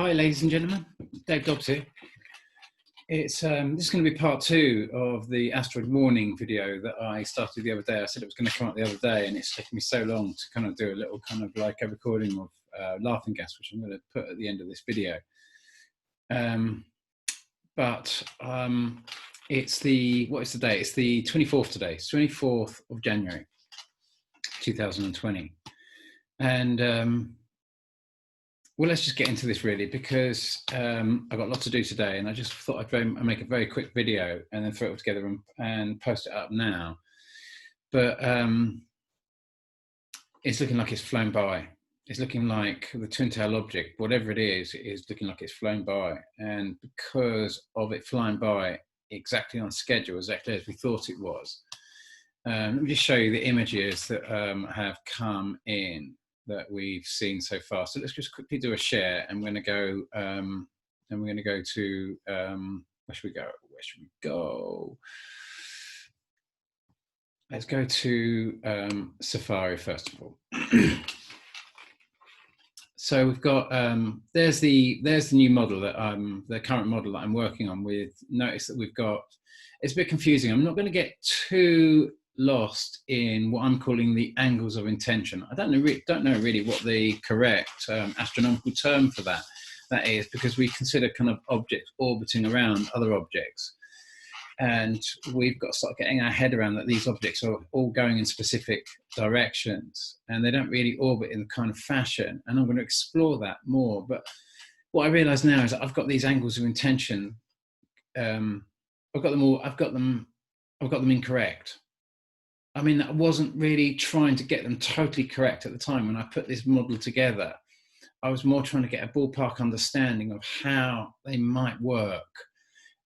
Hi, ladies and gentlemen. Dave Dobbs here. This is going to be part 2 of the Asteroid warning video that I started the other day. I said it was going to come up the other day, and it's taken me so long to kind of do a little kind of like a recording of laughing gas, which I'm going to put at the end of this video. It's the, what is the date? It's the 24th today. It's 24th of January, 2020. And well, let's just get into this really, because I've got lots to do today, and I just thought I'd make a very quick video and then throw it all together and post it up now. But it's looking like it's flown by. It's looking like the twin tail object, whatever it is looking like it's flown by. And because of it flying by exactly on schedule, exactly as we thought it was, let me just show you the images that have come in that we've seen so far. So let's just quickly do a share, and we're going to go and we're going to go to where should we go? Let's go to Safari first of all. So we've got there's the new model that the current model that I'm working on with. Notice that we've got, it's a bit confusing. I'm not going to get too lost in what I'm calling the angles of intention. I don't know really what the correct astronomical term for that is, because we consider kind of objects orbiting around other objects, and we've got to start getting our head around that these objects are all going in specific directions, and they don't really orbit in the kind of fashion, and I'm going to explore that more. But what I realize now is that I've got these angles of intention, I've got them incorrect. I mean, I wasn't really trying to get them totally correct at the time when I put this model together. I was more trying to get a ballpark understanding of how they might work.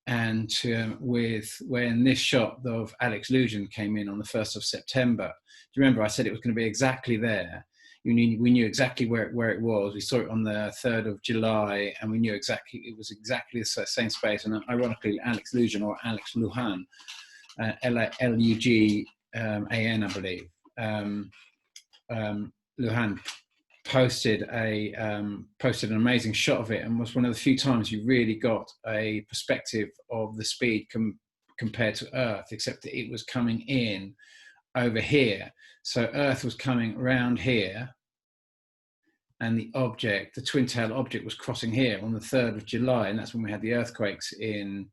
And when this shot of Alex Lujan came in on the 1st of September, do you remember I said it was going to be exactly there? We knew exactly where it was. We saw it on the 3rd of July, and we knew exactly, it was exactly the same space. And ironically, Alex Lujan, or Alex Lujan, Lugan, I believe, Lujan posted an amazing shot of it, and was one of the few times you really got a perspective of the speed compared to Earth, except that it was coming in over here. So Earth was coming around here, and the twin tail object was crossing here on the 3rd of July, and that's when we had the earthquakes in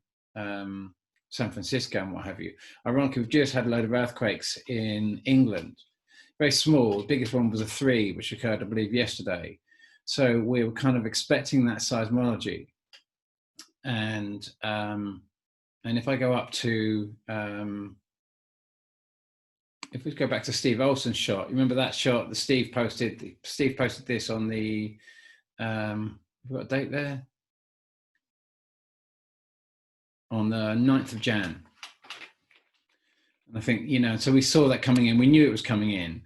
San Francisco and what have you. Ironically, we've just had a load of earthquakes in England, very small. The biggest one was a 3, which occurred, I believe, yesterday. So we were kind of expecting that seismology. And if I go up to, if we go back to Steve Olson's shot, you remember that shot that Steve posted? Steve posted this on the, we've got a date there? On the 9th of Jan. And I think, so we saw that coming in. We knew it was coming in.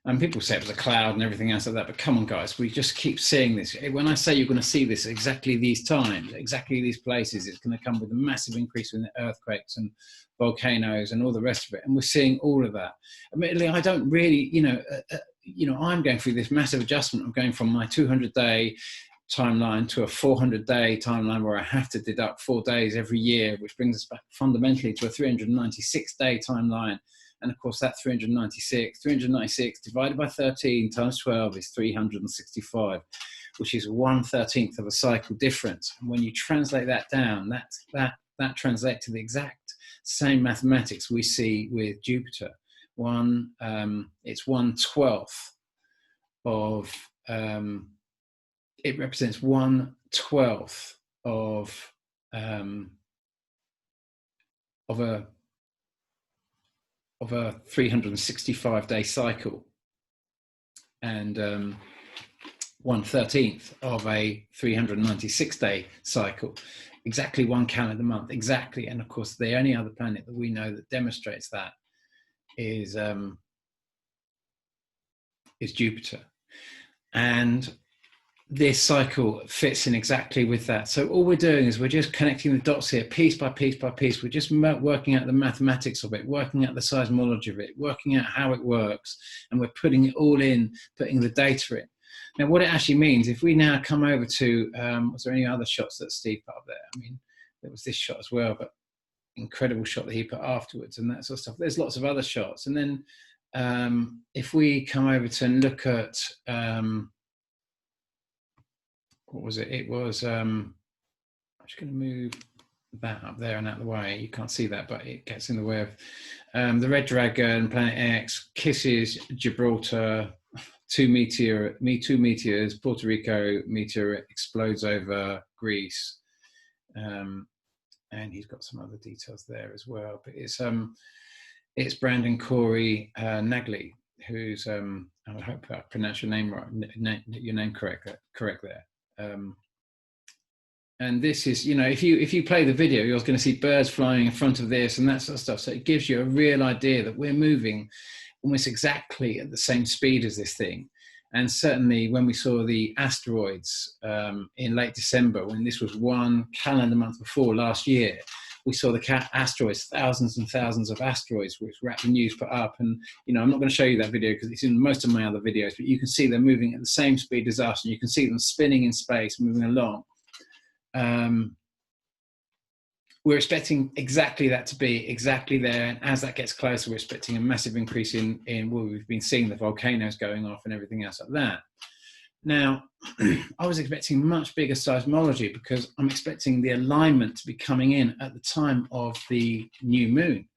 And people say it was a cloud and everything else like that. But come on, guys, we just keep seeing this. When I say you're going to see this exactly these times, exactly these places, it's going to come with a massive increase in the earthquakes and volcanoes and all the rest of it. And we're seeing all of that. Admittedly, I don't really, I'm going through this massive adjustment. I'm going from my 200-day timeline to a 400-day timeline, where I have to deduct 4 days every year, which brings us back fundamentally to a 396-day timeline. And of course, that 396 divided by 13 times 12 is 365, which is 1/13 of a cycle difference. And when you translate that down, that translates to the exact same mathematics we see with Jupiter. It's 1/12 of it represents 1/12 of a 365-day cycle, and 1/13 of a 396-day cycle. Exactly one calendar month, exactly. And of course, the only other planet that we know that demonstrates that is Jupiter. And this cycle fits in exactly with that. So all we're doing is we're just connecting the dots here, piece by piece by piece. We're just working out the mathematics of it, working out the seismology of it, working out how it works, and we're putting it all in, putting the data in. Now, what it actually means, if we now come over to, was there any other shots that Steve put up there? I mean, there was this shot as well, but incredible shot that he put afterwards and that sort of stuff. There's lots of other shots. And then if we come over to and look at, what was it? It was, I'm just going to move that up there and out of the way. You can't see that, but it gets in the way of the Red Dragon, Planet X, Kisses, Gibraltar, two meteors, Puerto Rico meteor explodes over Greece, and he's got some other details there as well. But it's Brandon Corey Nagley, who's I hope I pronounced your name right, your name correct there. And this is, you know, if you play the video, you're going to see birds flying in front of this and that sort of stuff. So it gives you a real idea that we're moving almost exactly at the same speed as this thing. And certainly when we saw the asteroids in late December, when this was one calendar month before last year, we saw the asteroids, thousands and thousands of asteroids, which Rapid News put up. And, you know, I'm not going to show you that video because it's in most of my other videos, but you can see them moving at the same speed as us, and you can see them spinning in space, moving along. We're expecting exactly that to be exactly there, and as that gets closer, we're expecting a massive increase in well, we've been seeing the volcanoes going off and everything else like that. Now, I was expecting much bigger seismology because I'm expecting the alignment to be coming in at the time of the new moon.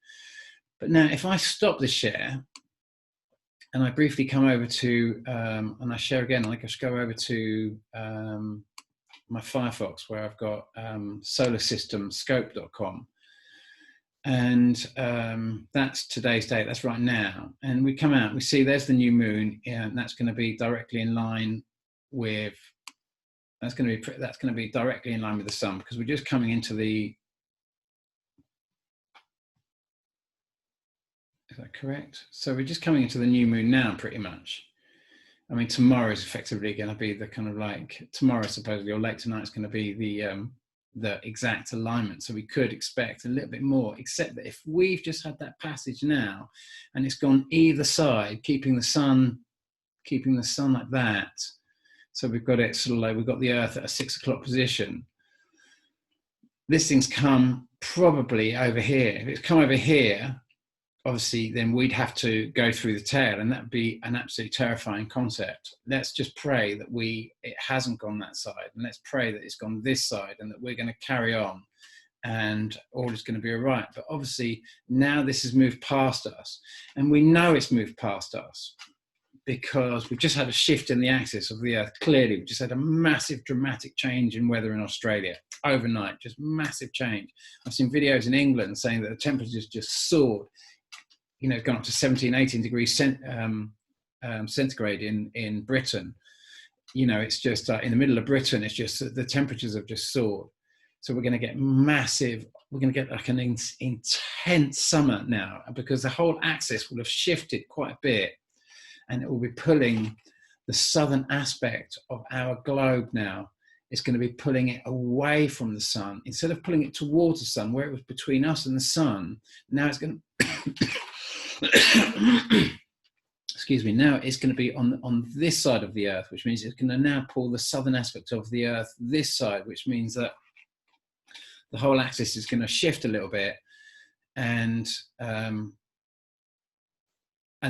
But now, if I stop the share and I briefly come over to, and I share again, I just go over to my Firefox, where I've got solarsystemscope.com, and that's today's date, that's right now. And we come out, we see there's the new moon, and that's going to be directly in line with, that's going to be directly in line with the sun, because we're just coming into the, is that correct? So we're just coming into the new moon now, pretty much. I mean, tomorrow is effectively going to be the kind of like, tomorrow supposedly, or late tonight is going to be the exact alignment. So we could expect a little bit more, except that if we've just had that passage now, and it's gone either side, keeping the sun like that. So we've got it sort of like, we've got the Earth at a 6 o'clock position. This thing's come probably over here. If it's come over here, obviously, then we'd have to go through the tail, and that'd be an absolutely terrifying concept. Let's just pray that it hasn't gone that side, and let's pray that it's gone this side, and that we're going to carry on, and all is going to be all right. But obviously, now this has moved past us, and we know it's moved past us because we've just had a shift in the axis of the Earth. Clearly, we've just had a massive, dramatic change in weather in Australia overnight, just massive change. I've seen videos in England saying that the temperatures just soared. You know, gone up to 17, 18 degrees centigrade in Britain. You know, it's just in the middle of Britain, it's just the temperatures have just soared. So we're going to get massive, we're going to get like an intense summer now, because the whole axis will have shifted quite a bit, and it will be pulling the southern aspect of our globe now. It's going to be pulling it away from the sun. Instead of pulling it towards the sun, where it was between us and the sun, now it's going to excuse me, now it's going to be on this side of the Earth, which means it's going to now pull the southern aspect of the Earth this side, which means that the whole axis is going to shift a little bit, and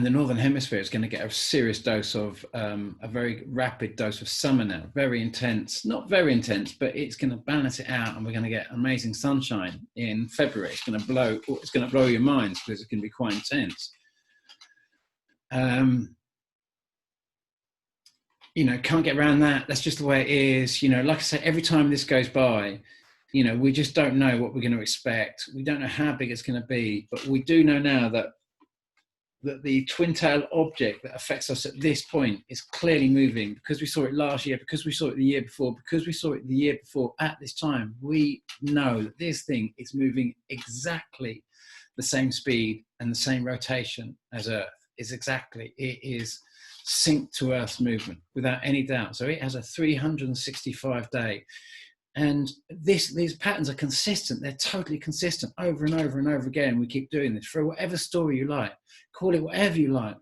the northern hemisphere is going to get a serious dose of a very rapid dose of summer now, very intense, not very intense, but it's going to balance it out, and we're going to get amazing sunshine in February. It's going to blow your minds, because it's going to be quite intense. You know, can't get around that. That's just the way it is. You know, like I say, every time this goes by, you know, we just don't know what we're going to expect. We don't know how big it's going to be, but we do know now that the twin tail object that affects us at this point is clearly moving, because we saw it last year, because we saw it the year before, because we saw it the year before. At this time, we know that this thing is moving exactly the same speed and the same rotation as Earth. It is synced to Earth's movement without any doubt. So it has a 365-day. And these patterns are consistent. They're totally consistent over and over and over again. We keep doing this for whatever story you like. Call it whatever you like.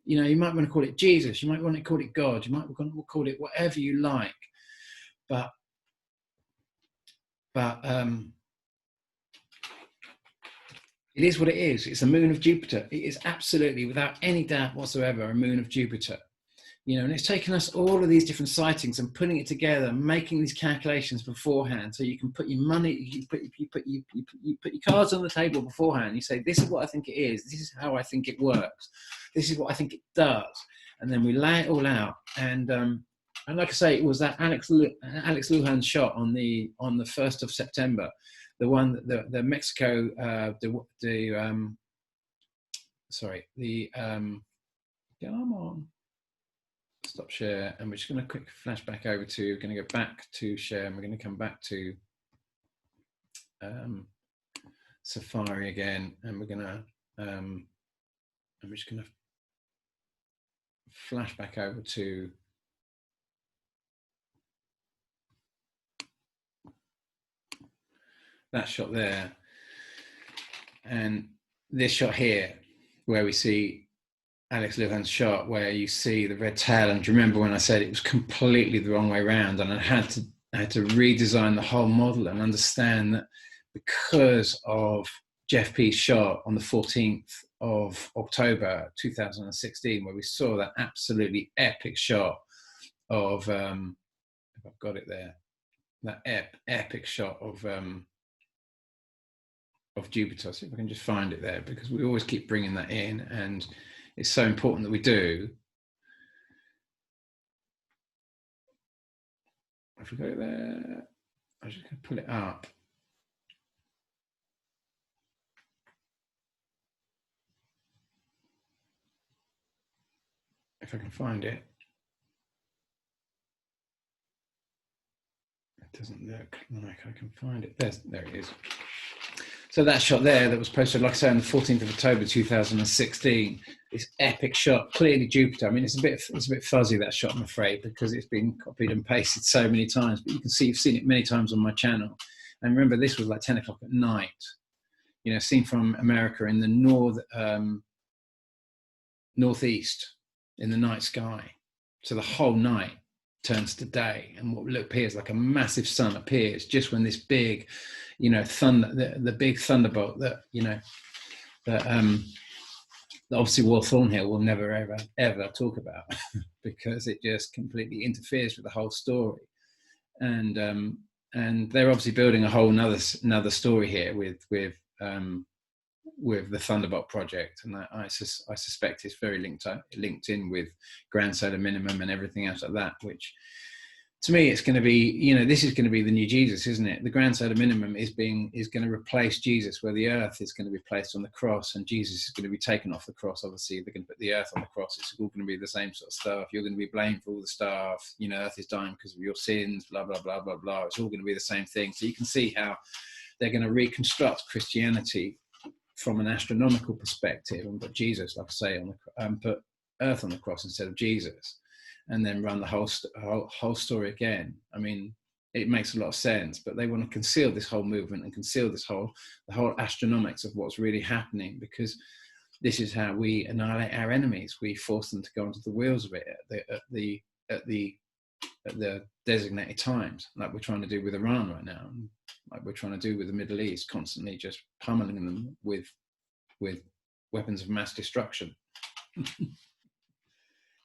You know, you might want to call it Jesus, you might want to call it God, you might want to call it whatever you like, but it is what it is. It's a moon of Jupiter. It is absolutely, without any doubt whatsoever, a moon of Jupiter. You know, and it's taken us all of these different sightings and putting it together, making these calculations beforehand, so you can put your money, you put your cards on the table beforehand. You say, this is what I think it is. This is how I think it works. This is what I think it does. And then we lay it all out. And like I say, it was that Alex Lujan shot on the 1st of September, the one that the Mexico, come on. Stop share, and we're just going to quick flash back over to, going to go back to share, and we're going to come back to Safari again, and we're going to I'm just going to flash back over to that shot there, and this shot here where we see Alex Lujan's shot, where you see the red tail. And do you remember when I said it was completely the wrong way around, and I had to redesign the whole model and understand that because of Jeff P's shot on the 14th of October 2016, where we saw that absolutely epic shot of if I've got it there, that epic shot of Jupiter. See if I can just find it there, because we always keep bringing that in, and it's so important that we do. If we go there, I'm just going to pull it up. If I can find it. It doesn't look like I can find it. There it is. So that shot there that was posted, like I say, on the 14th of October 2016, this epic shot, clearly Jupiter. I mean, it's a bit fuzzy, that shot, I'm afraid, because it's been copied and pasted so many times. But you can see, you've seen it many times on my channel. And remember, this was like 10 o'clock at night. You know, seen from America in the northeast in the night sky. So the whole night turns to day, and what appears like a massive sun appears just when this big, you know, the big thunderbolt that, you know, that obviously Will Thornhill will never ever talk about because it just completely interferes with the whole story. And they're obviously building a whole another story here with the Thunderbolt project, and I suspect it's very linked in with Grand Solar Minimum and everything else like that, which to me, it's going to be, you know, this is going to be the new Jesus, isn't it? The Grand Solar Minimum is going to replace Jesus, where the earth is going to be placed on the cross and Jesus is going to be taken off the cross. Obviously, they're going to put the earth on the cross. It's all going to be the same sort of stuff. You're going to be blamed for all the stuff. You know, earth is dying because of your sins, blah, blah, blah, blah, blah. It's all going to be the same thing. So you can see how they're going to reconstruct Christianity from an astronomical perspective and put Jesus, like I say, put earth on the cross instead of Jesus, and then run the whole story again. I mean, it makes a lot of sense, but they want to conceal this whole movement and conceal the whole astronomics of what's really happening, because this is how we annihilate our enemies. We force them to go onto the wheels of it at the designated times, like we're trying to do with Iran right now, like we're trying to do with the Middle East, constantly just pummeling them with weapons of mass destruction.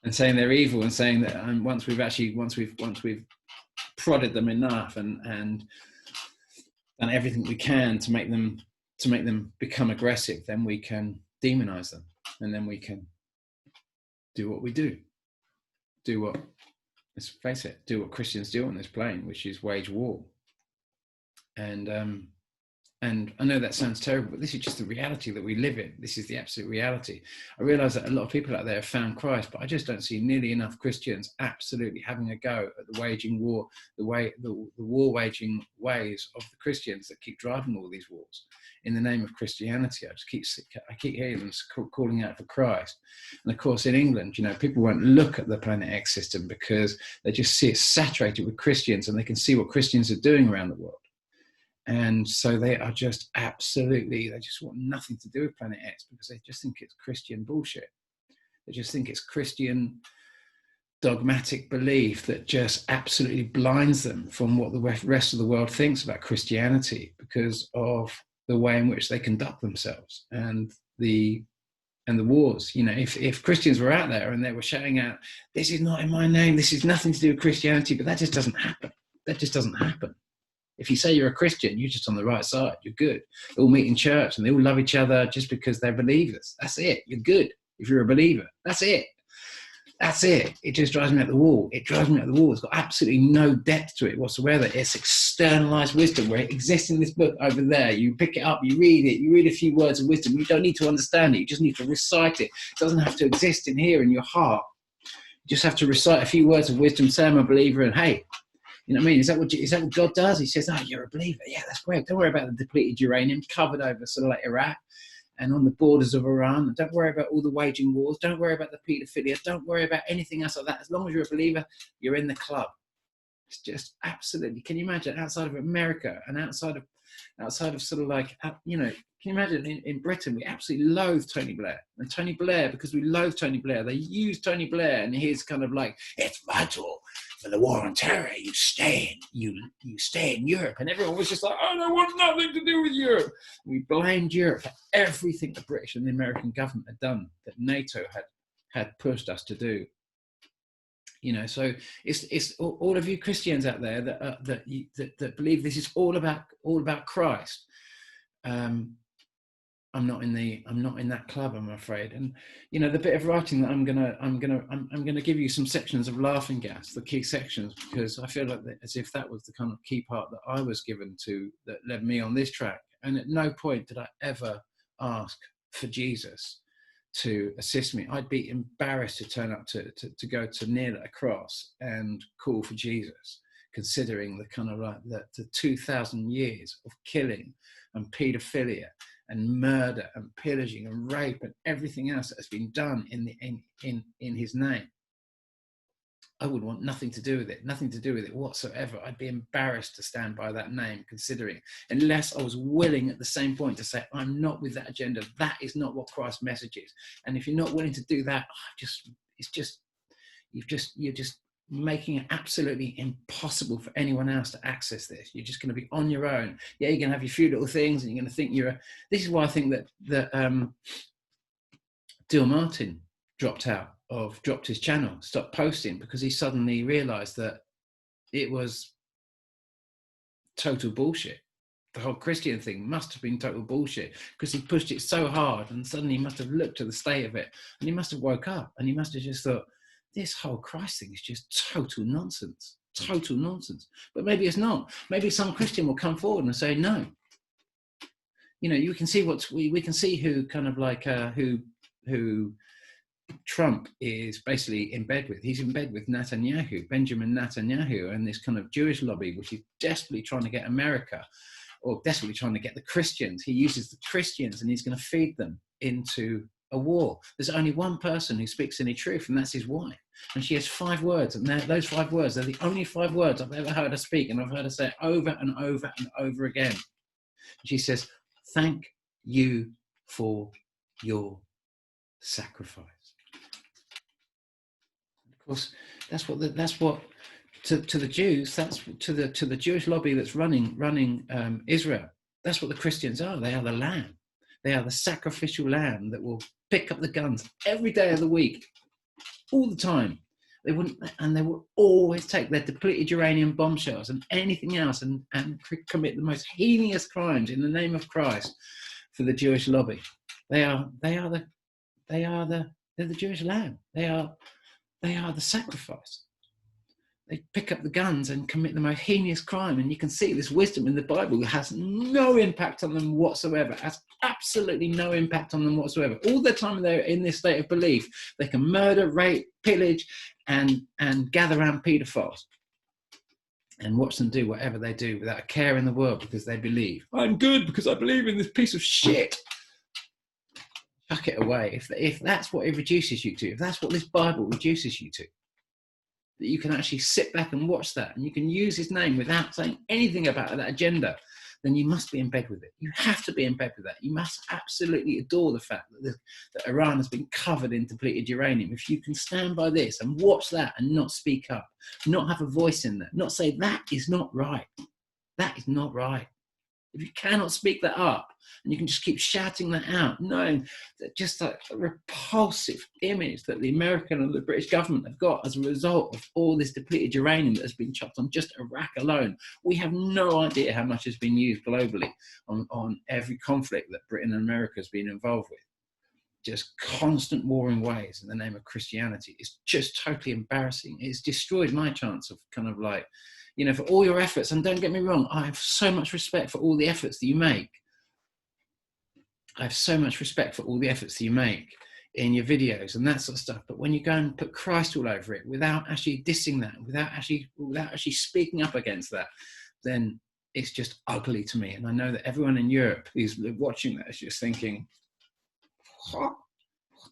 And saying they're evil, and saying that once we've prodded them enough and done everything we can to make them become aggressive, then we can demonize them, and then we can do what we do. Let's face it, do what Christians do on this plane, which is wage war. And I know that sounds terrible, but this is just the reality that we live in. This is the absolute reality. I realize that a lot of people out there have found Christ, but I just don't see nearly enough Christians absolutely having a go at the waging war, the war waging ways of the Christians that keep driving all these wars in the name of Christianity. I keep hearing them calling out for Christ. And of course, in England, you know, people won't look at the Planet X system because they just see it saturated with Christians, and they can see what Christians are doing around the world. And so they are just they just want nothing to do with Planet X because they just think it's Christian bullshit. They just think it's Christian dogmatic belief that just absolutely blinds them from what the rest of the world thinks about Christianity because of the way in which they conduct themselves and the wars. You know, if Christians were out there and they were shouting out, "This is not in my name, this is nothing to do with Christianity," but that just doesn't happen. That just doesn't happen. If you say you're a Christian, you're just on the right side. You're good. They all meet in church and they all love each other just because they're believers. That's it. You're good if you're a believer. That's it. That's it. It just drives me up the wall. It drives me up the wall. It's got absolutely no depth to it whatsoever. It's externalized wisdom where it exists in this book over there. You pick it up, you read it, you read a few words of wisdom. You don't need to understand it. You just need to recite it. It doesn't have to exist in here in your heart. You just have to recite a few words of wisdom, say I'm a believer, and hey, you know what I mean? Is that what God does? He says, "Oh, you're a believer. Yeah, that's great. Don't worry about the depleted uranium covered over sort of like Iraq and on the borders of Iran. Don't worry about all the waging wars. Don't worry about the pedophilia. Don't worry about anything else like that. As long as you're a believer, you're in the club." It's just absolutely. Can you imagine outside of America and outside of sort of like, you know, can you imagine in Britain, we absolutely loathe Tony Blair. And Tony Blair, because we loathe Tony Blair, they use Tony Blair and he's kind of like, "It's vital for the war on terror. You stay in Europe." And everyone was just like, "Oh, no, I want nothing to do with Europe." We blamed Europe for everything the British and the American government had done that NATO had pushed us to do. You know, so it's all of you Christians out there that believe this is all about Christ. I'm not in that club, I'm afraid. And you know, the bit of writing that I'm gonna give you some sections of laughing gas, the key sections, because I feel like as if that was the kind of key part that I was given to that led me on this track. And at no point did I ever ask for Jesus to assist me. I'd be embarrassed to turn up to go to kneel at a cross and call for Jesus, considering the kind of like the 2,000 years of killing and paedophilia and murder and pillaging and rape and everything else that has been done in his name. I would want nothing to do with it whatsoever. I'd be embarrassed to stand by that name, considering, unless I was willing at the same point to say, I'm not with that agenda. That is not what Christ's message is. And if you're not willing to do that, you're just making it absolutely impossible for anyone else to access this. You're just going to be on your own. Yeah, you're going to have your few little things and you're going to think this is why I think that Dill Martin dropped his channel, stopped posting, because he suddenly realized that it was total bullshit. The whole Christian thing must have been total bullshit because he pushed it so hard, and suddenly he must have looked at the state of it and he must have woke up and he must have just thought, this whole Christ thing is just total nonsense. But maybe it's not. Maybe some Christian will come forward and say, no. You know, you can see we can see who kind of like who Trump is basically in bed with. He's in bed with Netanyahu, Benjamin Netanyahu, and this kind of Jewish lobby, which is desperately trying to get America, or desperately trying to get the Christians. He uses the Christians and he's going to feed them into a war. There's only one person who speaks any truth, and that's his wife. And she has 5 words, and those 5 words are the only 5 words I've ever heard her speak, and I've heard her say it over and over and over again. She says, "Thank you for your sacrifice." Of course, that's what to the Jews, that's to the Jewish lobby that's running Israel. That's what the Christians are. They are the lamb. They are the sacrificial lamb that will pick up the guns every day of the week, all the time. They will always take their depleted uranium bomb shells and anything else and commit the most heinous crimes in the name of Christ for the Jewish lobby. They're the Jewish lamb. They are the sacrifice. They pick up the guns and commit the most heinous crime. And you can see this wisdom in the Bible has no impact on them whatsoever. It has absolutely no impact on them whatsoever. All the time they're in this state of belief, they can murder, rape, pillage, and gather around paedophiles and watch them do whatever they do without a care in the world, because they believe, I'm good because I believe in this piece of shit. Chuck it away. If that's what it reduces you to, if that's what this Bible reduces you to, that you can actually sit back and watch that, and you can use his name without saying anything about that agenda, then you must be in bed with it. You have to be in bed with that. You must absolutely adore the fact that Iran has been covered in depleted uranium. If you can stand by this and watch that and not speak up, not have a voice in that, not say that is not right. That is not right. If you cannot speak that up and you can just keep shouting that out, knowing that just like a repulsive image that the American and the British government have got as a result of all this depleted uranium that has been chucked on just Iraq alone. We have no idea how much has been used globally on every conflict that Britain and America has been involved with. Just constant warring ways in the name of Christianity. It's just totally embarrassing. It's destroyed my chance of kind of like, you know, for all your efforts, and don't get me wrong, I have so much respect for all the efforts that you make. I have so much respect for all the efforts that you make in your videos and that sort of stuff. But when you go and put Christ all over it without actually dissing that, without actually speaking up against that, then it's just ugly to me. And I know that everyone in Europe who's watching that is just thinking, what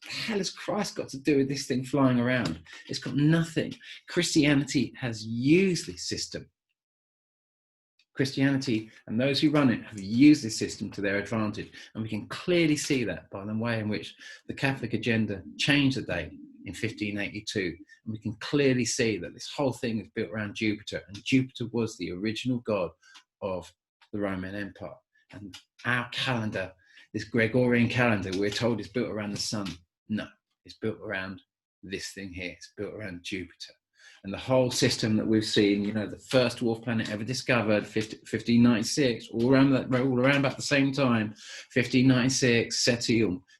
the hell has Christ got to do with this thing flying around? It's got nothing. Christianity has used this system. Christianity and those who run it have used this system to their advantage. And we can clearly see that by the way in which the Catholic agenda changed the date in 1582. And we can clearly see that this whole thing is built around Jupiter. And Jupiter was the original god of the Roman Empire. And our calendar, this Gregorian calendar, we're told is built around the sun. No, it's built around this thing here. It's built around Jupiter. And the whole system that we've seen, you know, the first dwarf planet ever discovered, 1596, all around about the same time, 1596,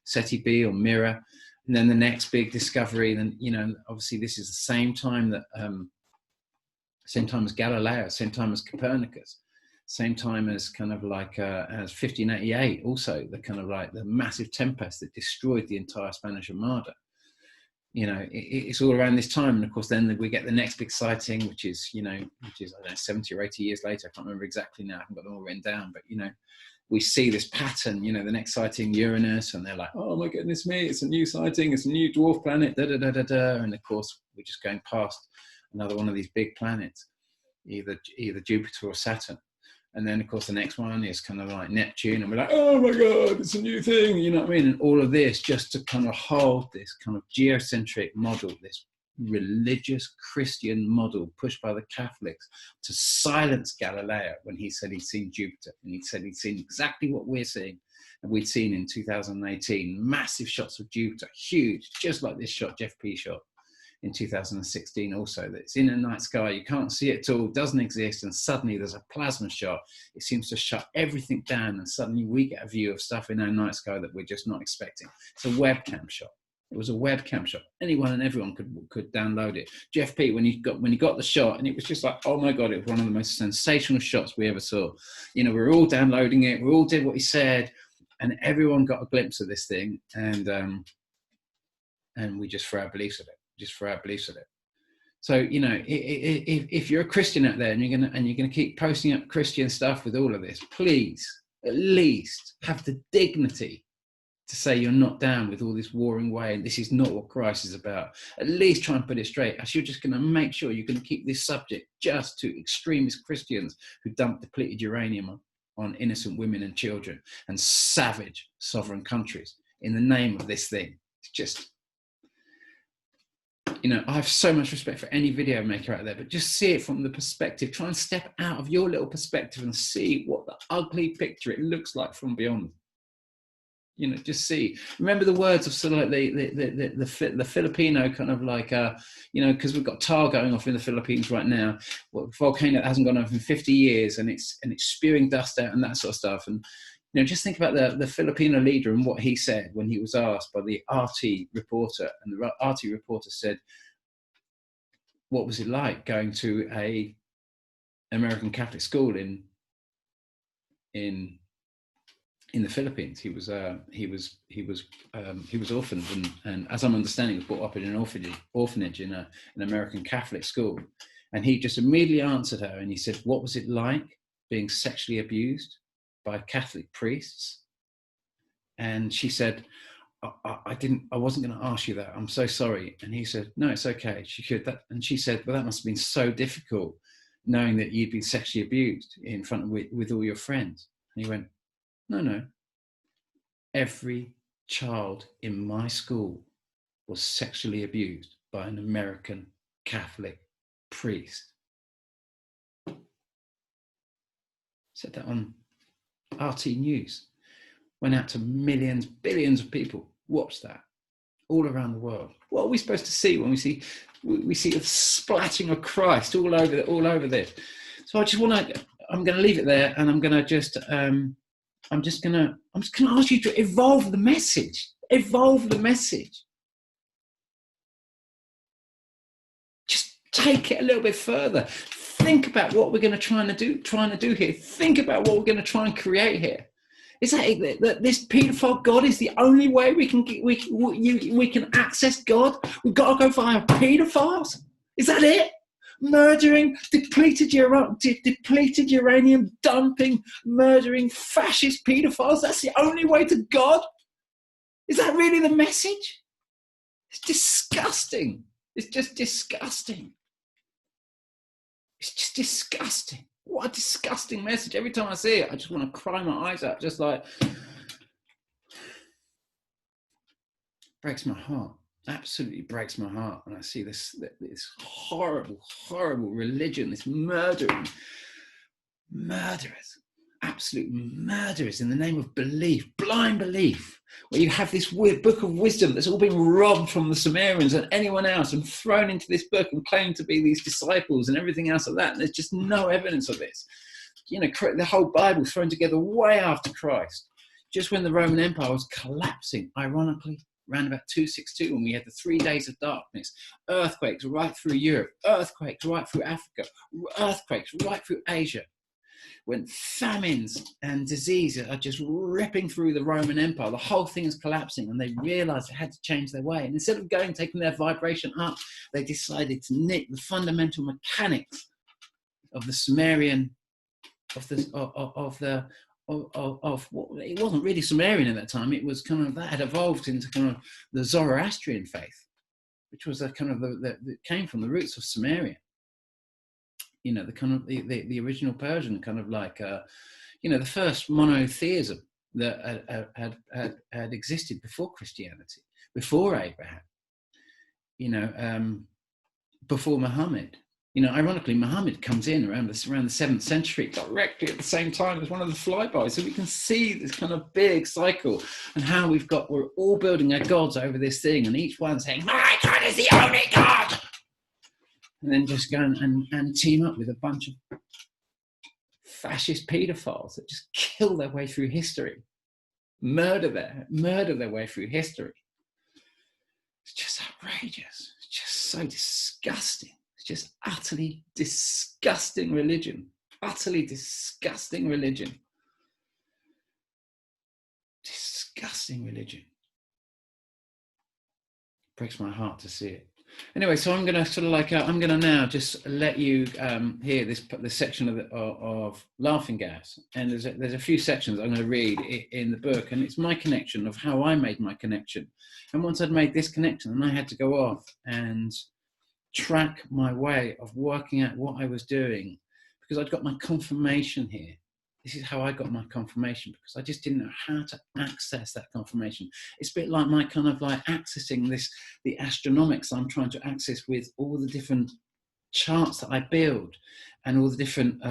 SETI B or Mira, and then the next big discovery. Then, you know, obviously this is the same time that, same time as Galileo, same time as Copernicus, same time as kind of like as 1588, also the kind of like the massive tempest that destroyed the entire Spanish Armada. You know, it's all around this time. And of course, then we get the next big sighting, which is, I don't know, 70 or 80 years later. I can't remember exactly now. I haven't got them all written down. But, you know, we see this pattern, you know, the next sighting, Uranus, and they're like, oh my goodness me, it's a new sighting. It's a new dwarf planet, da, da, da, da, da. And of course, we're just going past another one of these big planets, either Jupiter or Saturn. And then, of course, the next one is kind of like Neptune. And we're like, oh, my God, it's a new thing. You know what I mean? And all of this just to kind of hold this kind of geocentric model, this religious Christian model pushed by the Catholics to silence Galileo when he said he'd seen Jupiter. And he said he'd seen exactly what we're seeing. And we'd seen in 2018, massive shots of Jupiter, huge, just like this shot Jeff P shot in 2016 also, that it's in a night sky, you can't see it at all, doesn't exist, and suddenly there's a plasma shot. It seems to shut everything down, and suddenly we get a view of stuff in our night sky that we're just not expecting. It's a webcam shot. It was a webcam shot. Anyone and everyone could download it. Jeff P, when he got the shot, and it was just like, oh my God, it was one of the most sensational shots we ever saw. You know, we were all downloading it, we all did what he said, and everyone got a glimpse of this thing, and we just threw our beliefs at it. So, you know, if you're a Christian out there and you're gonna keep posting up Christian stuff with all of this, please at least have the dignity to say you're not down with all this warring way and this is not what Christ is about. At least try and put it straight, as you're just going to make sure you're going to keep this subject just to extremist Christians who dump depleted uranium on innocent women and children and savage sovereign countries in the name of this thing. It's just, you know, I have so much respect for any video maker out there, but just see it from the perspective. Try and step out of your little perspective and see what the ugly picture it looks like from beyond. You know, just see. Remember the words of sort of like the Filipino kind of like, you know, because we've got tar going off in the Philippines right now. Well, volcano that hasn't gone off in 50 years, and it's spewing dust out and that sort of stuff. And you know, just think about the Filipino leader and what he said when he was asked by the RT reporter, and the RT reporter said, "What was it like going to a American Catholic school in the Philippines?" He was orphaned, and as I'm understanding, was brought up in an orphanage in an American Catholic school. And he just immediately answered her, and he said, "What was it like being sexually abused by Catholic priests?" And she said, I wasn't going to ask you that. I'm so sorry." And he said, "No, it's okay." And she said, "Well, that must have been so difficult, knowing that you'd been sexually abused in front of with all your friends? And he went, no. Every child in my school was sexually abused by an American Catholic priest. Said that on RT News. Went out to millions, billions of people. Watched that all around the world. What are we supposed to see when we see the splatting of Christ all over this? So I'm going to leave it there, and I'm going to just ask you to evolve the message. Evolve the message. Just take it a little bit further. Think about what we're going to trying to do here. Think about what we're going to try and create here. Is that this paedophile God is the only way we can access God? We've got to go via paedophiles? Is that it? Murdering, depleted uranium dumping, murdering fascist paedophiles? That's the only way to God? Is that really the message? It's disgusting. It's just disgusting. It's just disgusting. What a disgusting message. Every time I see it, I just want to cry my eyes out. Just like, breaks my heart. Absolutely breaks my heart when I see this horrible, horrible religion, this murderers, absolute murderers in the name of belief, blind belief, where you have this weird book of wisdom that's all been robbed from the Sumerians and anyone else and thrown into this book and claimed to be these disciples and everything else like that. And there's just no evidence of this. The whole Bible thrown together way after Christ, just when the Roman Empire was collapsing, ironically, around about 262, when we had the 3 days of darkness, earthquakes right through Europe, earthquakes right through Africa, earthquakes right through Asia, when famines and diseases are just ripping through the Roman Empire, the whole thing is collapsing, and they realized they had to change their way. And instead of taking their vibration up, they decided to nick the fundamental mechanics of the Sumerian, of what it wasn't really Sumerian at that time. It was kind of that had evolved into kind of the Zoroastrian faith, which was a kind of that came from the roots of Sumerian. The kind of the original Persian, kind of like the first monotheism that had existed before Christianity, before Abraham, before Muhammad. Ironically, Muhammad comes in around the 7th century, directly at the same time as one of the flybys. So we can see this kind of big cycle and how we're all building our gods over this thing, and each one saying, my God is the only God. And then just go and team up with a bunch of fascist paedophiles that just kill their way through history, murder their way through history. It's just outrageous. It's just so disgusting. It's just utterly disgusting religion. Utterly disgusting religion. Disgusting religion. Breaks my heart to see it. Anyway, so I'm going to I'm going to now just let you hear this section of laughing gas, and there's a few sections I'm going to read in the book, and it's my connection of how I made my connection. And once I'd made this connection, then I had to go off and track my way of working out what I was doing, because I'd got my confirmation here. This is how I got my confirmation, because I just didn't know how to access that confirmation. It's a bit like my kind of like accessing the astronomics I'm trying to access with all the different charts that I build and all the different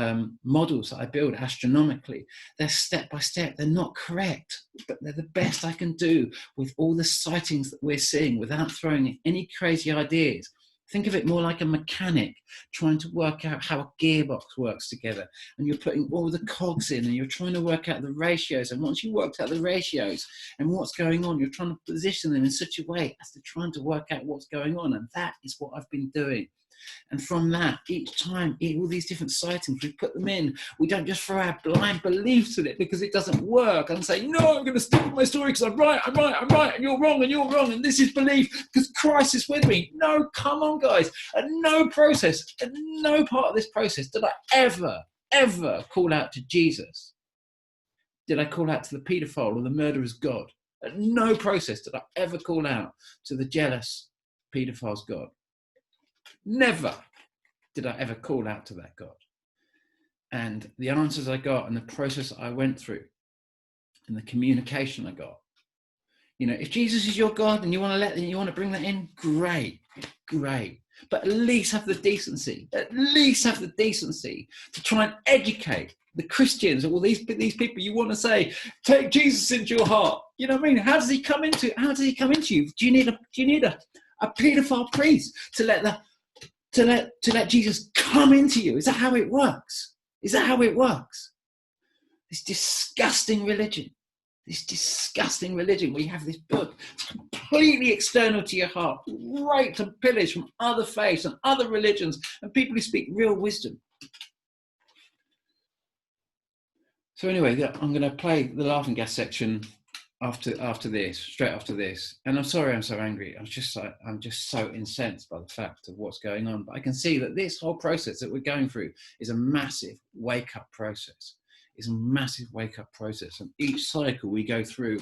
models that I build astronomically. They're step by step. They're not correct, but they're the best I can do with all the sightings that we're seeing without throwing in any crazy ideas. Think of it more like a mechanic trying to work out how a gearbox works together. And you're putting all the cogs in and you're trying to work out the ratios. And once you worked out the ratios and what's going on, you're trying to position them in such a way as to trying to work out what's going on. And that is what I've been doing. And from that, each time, all these different sightings, we put them in. We don't just throw our blind beliefs in it because it doesn't work and say, no, I'm going to stick with my story because I'm right, and you're wrong, and this is belief because Christ is with me. No, come on, guys. At no part of this process did I ever call out to Jesus. Did I call out to the paedophile or the murderer's God? At no process did I ever call out to the jealous paedophile's God. Never did I ever call out to that God. and the answers I got and the process I went through and the communication I got. If Jesus is your God and you want to bring that in, great. But at least have the decency to try and educate the Christians or these people you want to say, take Jesus into your heart. You know what I mean? How does he come into you? Do you need a paedophile priest to let Jesus come into you? Is that how it works? This disgusting religion where you have this book completely external to your heart, raped and pillaged from other faiths and other religions and people who speak real wisdom. So anyway, I'm going to play the laughing gas section straight after this. And I'm sorry I'm so angry. I'm just so incensed by the fact of what's going on. But I can see that this whole process that we're going through is a massive wake-up process. And each cycle we go through,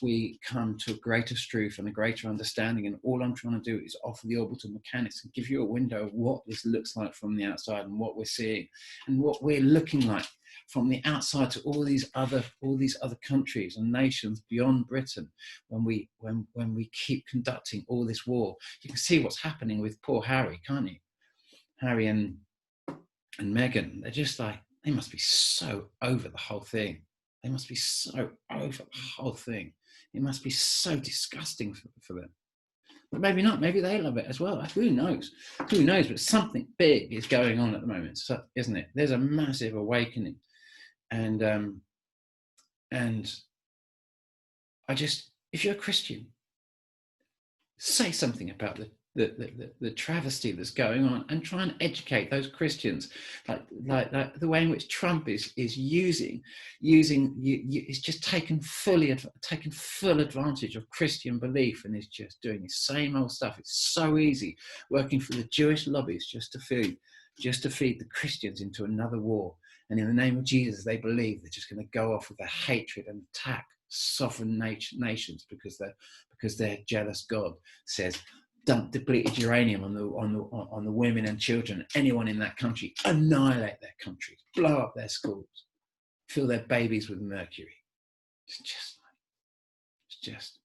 we come to a greater truth and a greater understanding. And all I'm trying to do is offer the orbital mechanics and give you a window of what this looks like from the outside and what we're seeing and what we're looking like from the outside to all these other countries and nations beyond Britain. When we keep conducting all this war, you can see what's happening with poor Harry, can't you? Harry and Meghan, they're just like, they must be so over the whole thing. It must be so disgusting for them. But maybe not. Maybe they love it as well. Who knows? But something big is going on at the moment, isn't it? There's a massive awakening. And I just, if you're a Christian, say something about the travesty that's going on and try and educate those Christians, like the way in which Trump is using is just taken full advantage of Christian belief and is just doing the same old stuff. It's so easy working for the Jewish lobbies just to feed the Christians into another war. And in the name of Jesus, they believe they're just going to go off with their hatred and attack sovereign nations because their jealous God says, dump depleted uranium on the women and children, anyone in that country, annihilate their countries, blow up their schools, fill their babies with mercury. It's just,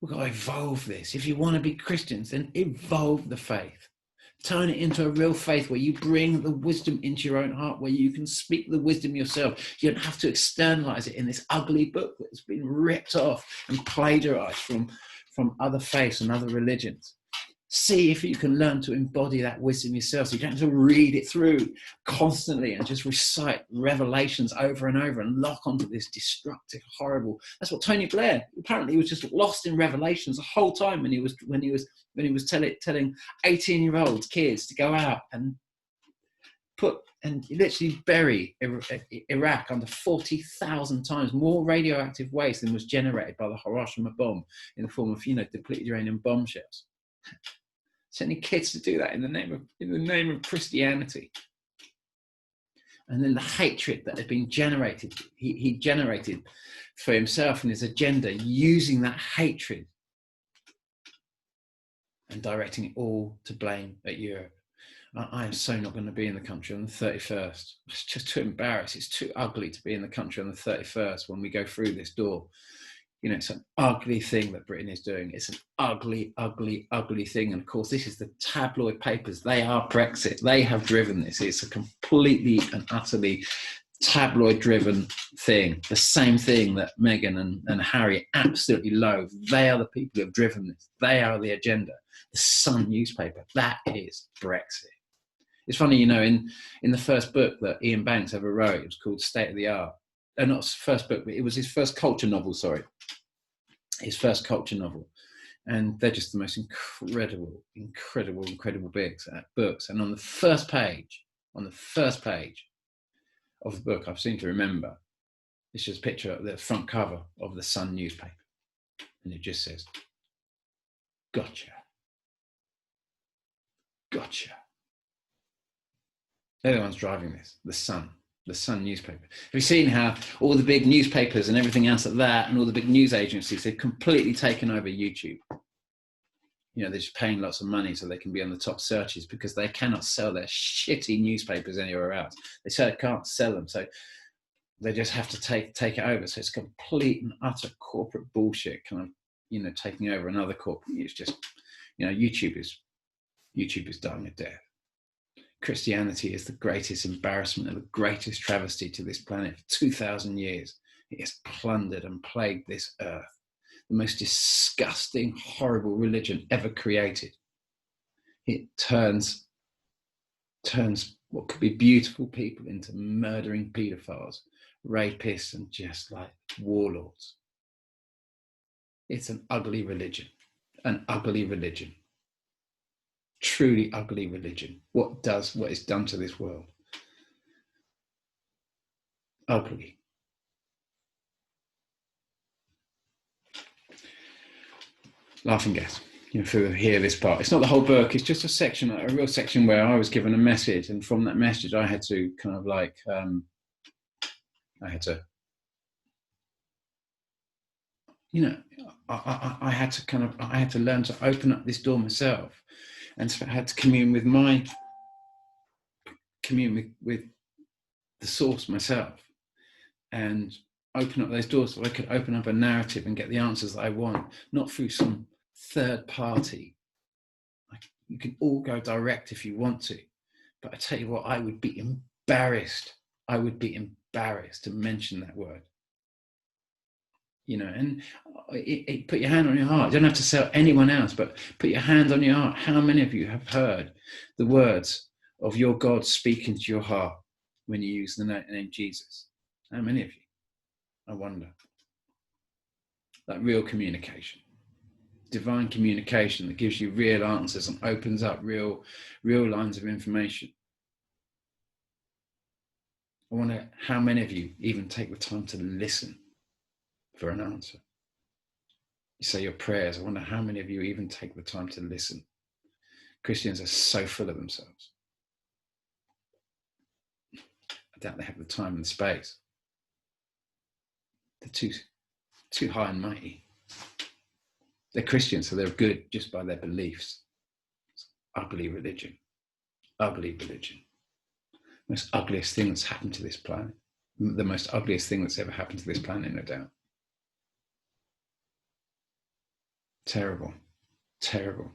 we've got to evolve this. If you want to be Christians, then evolve the faith. Turn it into a real faith where you bring the wisdom into your own heart, where you can speak the wisdom yourself. You don't have to externalize it in this ugly book that's been ripped off and plagiarized from other faiths and other religions. See if you can learn to embody that wisdom yourself, so you don't have to read it through constantly and just recite revelations over and over and lock onto this destructive, horrible. That's what Tony Blair apparently was just lost in revelations the whole time when he was telling 18-year-old kids to go out and literally bury Iraq under 40,000 times more radioactive waste than was generated by the Hiroshima bomb in the form of depleted uranium bomb shells. Sending kids to do that in the name of Christianity. And then the hatred that had been generated, he generated for himself and his agenda, using that hatred and directing it all to blame at Europe. I am so not going to be in the country on the 31st. It's just too embarrassing. It's too ugly to be in the country on the 31st when we go through this door. It's an ugly thing that Britain is doing. It's an ugly, ugly, ugly thing. And of course, this is the tabloid papers. They are Brexit. They have driven this. It's a completely and utterly tabloid-driven thing. The same thing that Meghan and Harry absolutely loathe. They are the people who have driven this. They are the agenda. The Sun newspaper. That is Brexit. It's funny, in the first book that Ian Banks ever wrote, it was called State of the Art. Not his first book, but it was his first culture novel, his first culture novel. And they're just the most incredible books. And on the first page of the book, I seem to remember, it's just a picture of the front cover of the Sun newspaper. And it just says, gotcha. They're the ones driving this, the Sun newspaper. Have you seen how all the big newspapers and everything else like that and all the big news agencies, they've completely taken over YouTube? You know, they're just paying lots of money so they can be on the top searches because they cannot sell their shitty newspapers anywhere else. They can't sell them, so they just have to take it over. So it's complete and utter corporate bullshit, kind of, you know, taking over another corporate. It's just, you know, YouTube is dying a death. Christianity is the greatest embarrassment and the greatest travesty to this planet for 2,000 years. It has plundered and plagued this earth. The most disgusting, horrible religion ever created. It turns what could be beautiful people into murdering paedophiles, rapists, and just like warlords. It's an ugly religion, truly ugly religion. What is done to this world? Ugly. Laughing gas. If you hear this part, it's not the whole book. It's just a real section where I was given a message, and from that message, I had to kind of like, I had to learn to open up this door myself, and so I had to commune with the source myself, and open up those doors so I could open up a narrative and get the answers that I want, not through some third party. Like, you can all go direct if you want to, but I tell you what, I would be embarrassed to mention that word. You know, and put your hand on your heart. You don't have to tell anyone else, but put your hand on your heart. How many of you have heard the words of your God speaking to your heart when you use the name Jesus? How many of you? I wonder. Like real communication, divine communication that gives you real answers and opens up real lines of information. I wonder how many of you even take the time to listen for an answer. You say your prayers. I wonder how many of you even take the time to listen. Christians are so full of themselves. I doubt they have the time and the space. They're too high and mighty. They're Christians, so they're good just by their beliefs. It's ugly religion. Ugly religion. Most ugliest thing that's happened to this planet. The most ugliest thing that's ever happened to this planet, no doubt. Terrible. Terrible.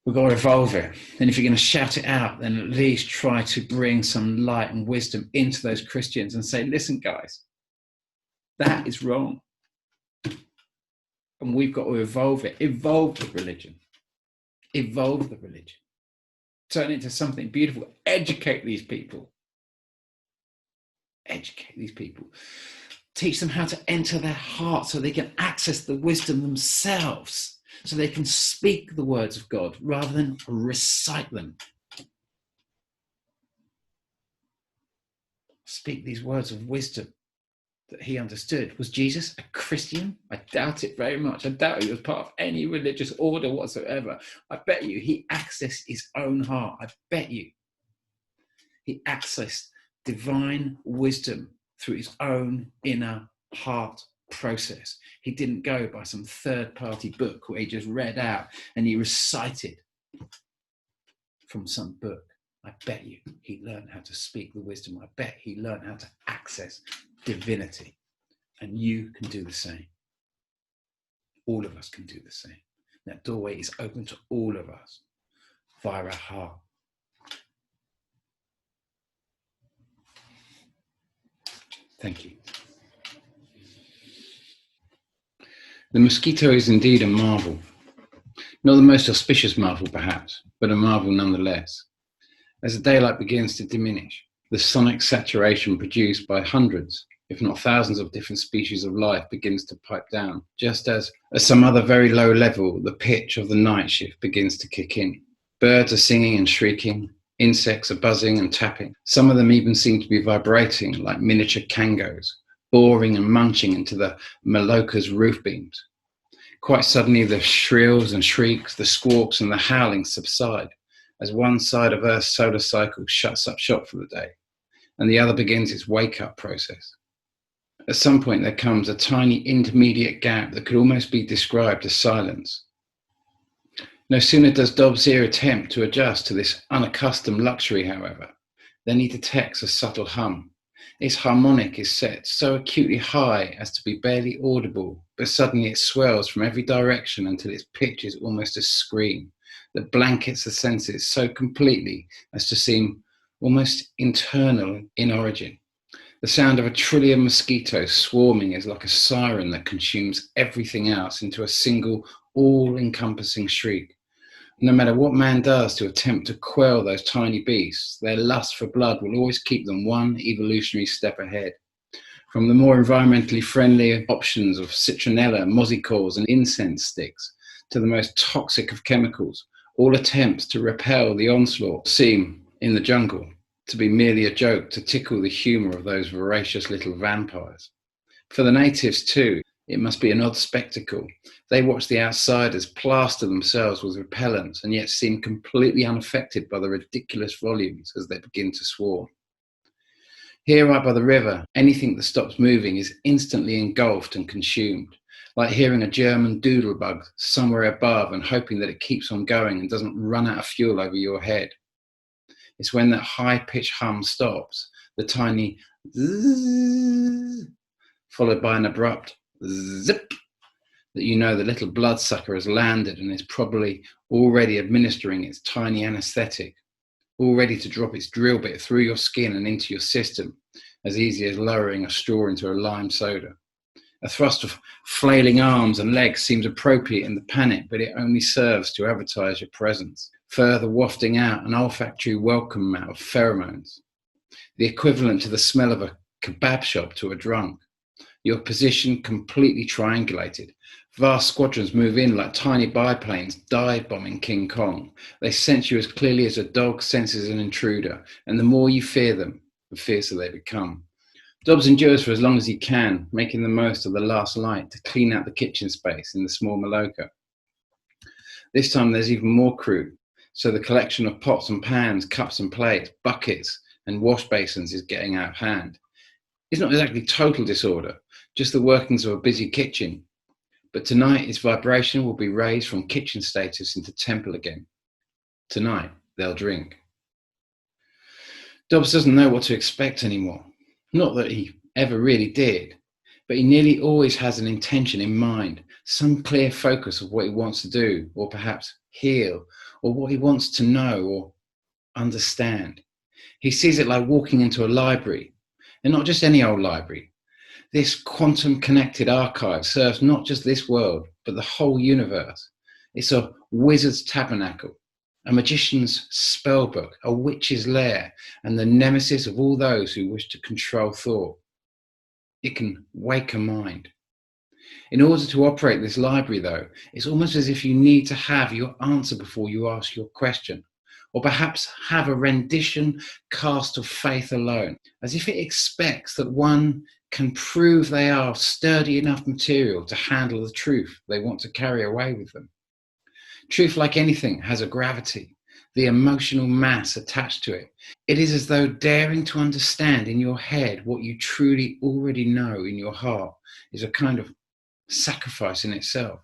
We've got to evolve it. And if you're going to shout it out, then at least try to bring some light and wisdom into those Christians and say, listen, guys, that is wrong. And we've got to evolve it. Evolve the religion. Evolve the religion. Turn it into something beautiful. Educate these people. Educate these people. Teach them how to enter their heart so they can access the wisdom themselves, so they can speak the words of God rather than recite them. Speak these words of wisdom that he understood. Was Jesus a Christian? I doubt it very much. I doubt he was part of any religious order whatsoever. I bet you he accessed his own heart. I bet you he accessed divine wisdom through his own inner heart process. He didn't go by some third-party book where he just read out and he recited from some book. I bet you he learned how to speak the wisdom. I bet he learned how to access divinity. And you can do the same. All of us can do the same. That doorway is open to all of us via our heart. Thank you. The mosquito is indeed a marvel. Not the most auspicious marvel, perhaps, but a marvel nonetheless. As the daylight begins to diminish, the sonic saturation produced by hundreds, if not thousands of different species of life begins to pipe down, just as at some other very low level, the pitch of the night shift begins to kick in. Birds are singing and shrieking. Insects are buzzing and tapping. Some of them even seem to be vibrating like miniature kangos, boring and munching into the Maloka's roof beams. Quite suddenly, the shrills and shrieks, the squawks and the howling subside as one side of Earth's solar cycle shuts up shop for the day, and the other begins its wake-up process. At some point, there comes a tiny intermediate gap that could almost be described as silence, No sooner does Dobbs' ear attempt to adjust to this unaccustomed luxury, however, than he detects a subtle hum. Its harmonic is set so acutely high as to be barely audible, but suddenly it swells from every direction until its pitch is almost a scream that blankets the senses so completely as to seem almost internal in origin. The sound of a trillion mosquitoes swarming is like a siren that consumes everything else into a single, all-encompassing shriek. No matter what man does to attempt to quell those tiny beasts, their lust for blood will always keep them one evolutionary step ahead. From the more environmentally friendly options of citronella, mossicores, and incense sticks, to the most toxic of chemicals, all attempts to repel the onslaught seem, in the jungle, to be merely a joke to tickle the humour of those voracious little vampires. For the natives, too, it must be an odd spectacle. They watch the outsiders plaster themselves with repellents and yet seem completely unaffected by the ridiculous volumes as they begin to swarm. Here, right by the river, anything that stops moving is instantly engulfed and consumed, like hearing a German doodlebug somewhere above and hoping that it keeps on going and doesn't run out of fuel over your head. It's when that high-pitched hum stops, the tiny zzz, followed by an abrupt zip, that you know the little bloodsucker has landed and is probably already administering its tiny anesthetic, all ready to drop its drill bit through your skin and into your system, as easy as lowering a straw into a lime soda. A thrust of flailing arms and legs seems appropriate in the panic, but it only serves to advertise your presence, further wafting out an olfactory welcome mat of pheromones, the equivalent to the smell of a kebab shop to a drunk. Your position completely triangulated. Vast squadrons move in like tiny biplanes dive-bombing King Kong. They sense you as clearly as a dog senses an intruder, and the more you fear them, the fiercer they become. Dobbs endures for as long as he can, making the most of the last light to clean out the kitchen space in the small Maloka. This time there's even more crew, so the collection of pots and pans, cups and plates, buckets and wash basins is getting out of hand. It's not exactly total disorder, just the workings of a busy kitchen. But tonight its vibration will be raised from kitchen status into temple again. Tonight they'll drink. Dobbs doesn't know what to expect anymore. Not that he ever really did, but he nearly always has an intention in mind, some clear focus of what he wants to do, or perhaps heal, or what he wants to know or understand. He sees it like walking into a library, and not just any old library. This quantum-connected archive serves not just this world, but the whole universe. It's a wizard's tabernacle, a magician's spellbook, a witch's lair, and the nemesis of all those who wish to control thought. It can wake a mind. In order to operate this library, though, it's almost as if you need to have your answer before you ask your question, or perhaps have a rendition cast of faith alone, as if it expects that one can prove they are sturdy enough material to handle the truth they want to carry away with them. Truth, like anything, has a gravity, the emotional mass attached to it. It is as though daring to understand in your head what you truly already know in your heart is a kind of sacrifice in itself.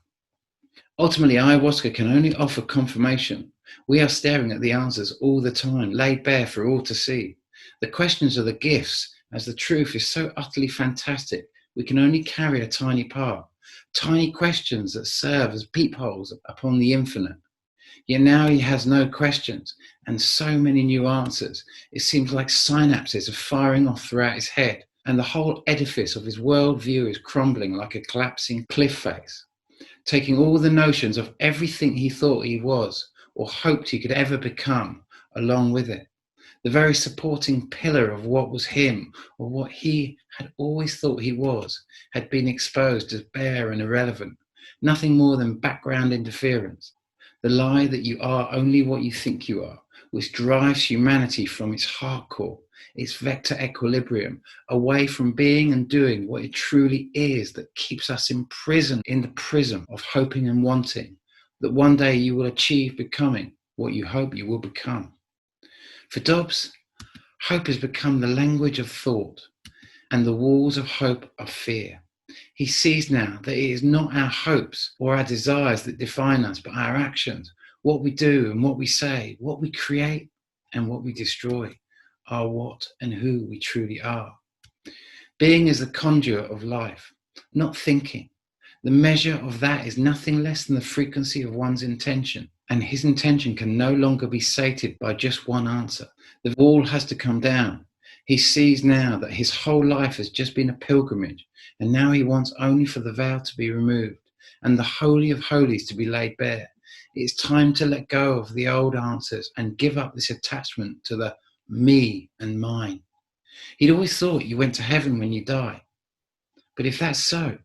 Ultimately, ayahuasca can only offer confirmation. We are staring at the answers all the time, laid bare for all to see. The questions are the gifts, as the truth is so utterly fantastic, we can only carry a tiny part. Tiny questions that serve as peepholes upon the infinite. Yet now he has no questions and so many new answers. It seems like synapses are firing off throughout his head, and the whole edifice of his worldview is crumbling like a collapsing cliff face, taking all the notions of everything he thought he was or hoped he could ever become along with it. The very supporting pillar of what was him, or what he had always thought he was, had been exposed as bare and irrelevant, nothing more than background interference. The lie that you are only what you think you are, which drives humanity from its heart core, its vector equilibrium, away from being and doing what it truly is, that keeps us imprisoned in the prism of hoping and wanting, that one day you will achieve becoming what you hope you will become. For Dobbs, hope has become the language of thought, and the walls of hope are fear. He sees now that it is not our hopes or our desires that define us, but our actions. What we do and what we say, what we create and what we destroy are what and who we truly are. Being is the conduit of life, not thinking. The measure of that is nothing less than the frequency of one's intention, and his intention can no longer be sated by just one answer. The wall has to come down. He sees now that his whole life has just been a pilgrimage, and now he wants only for the veil to be removed and the Holy of Holies to be laid bare. It's time to let go of the old answers and give up this attachment to the me and mine. He'd always thought you went to heaven when you die. But if that's so,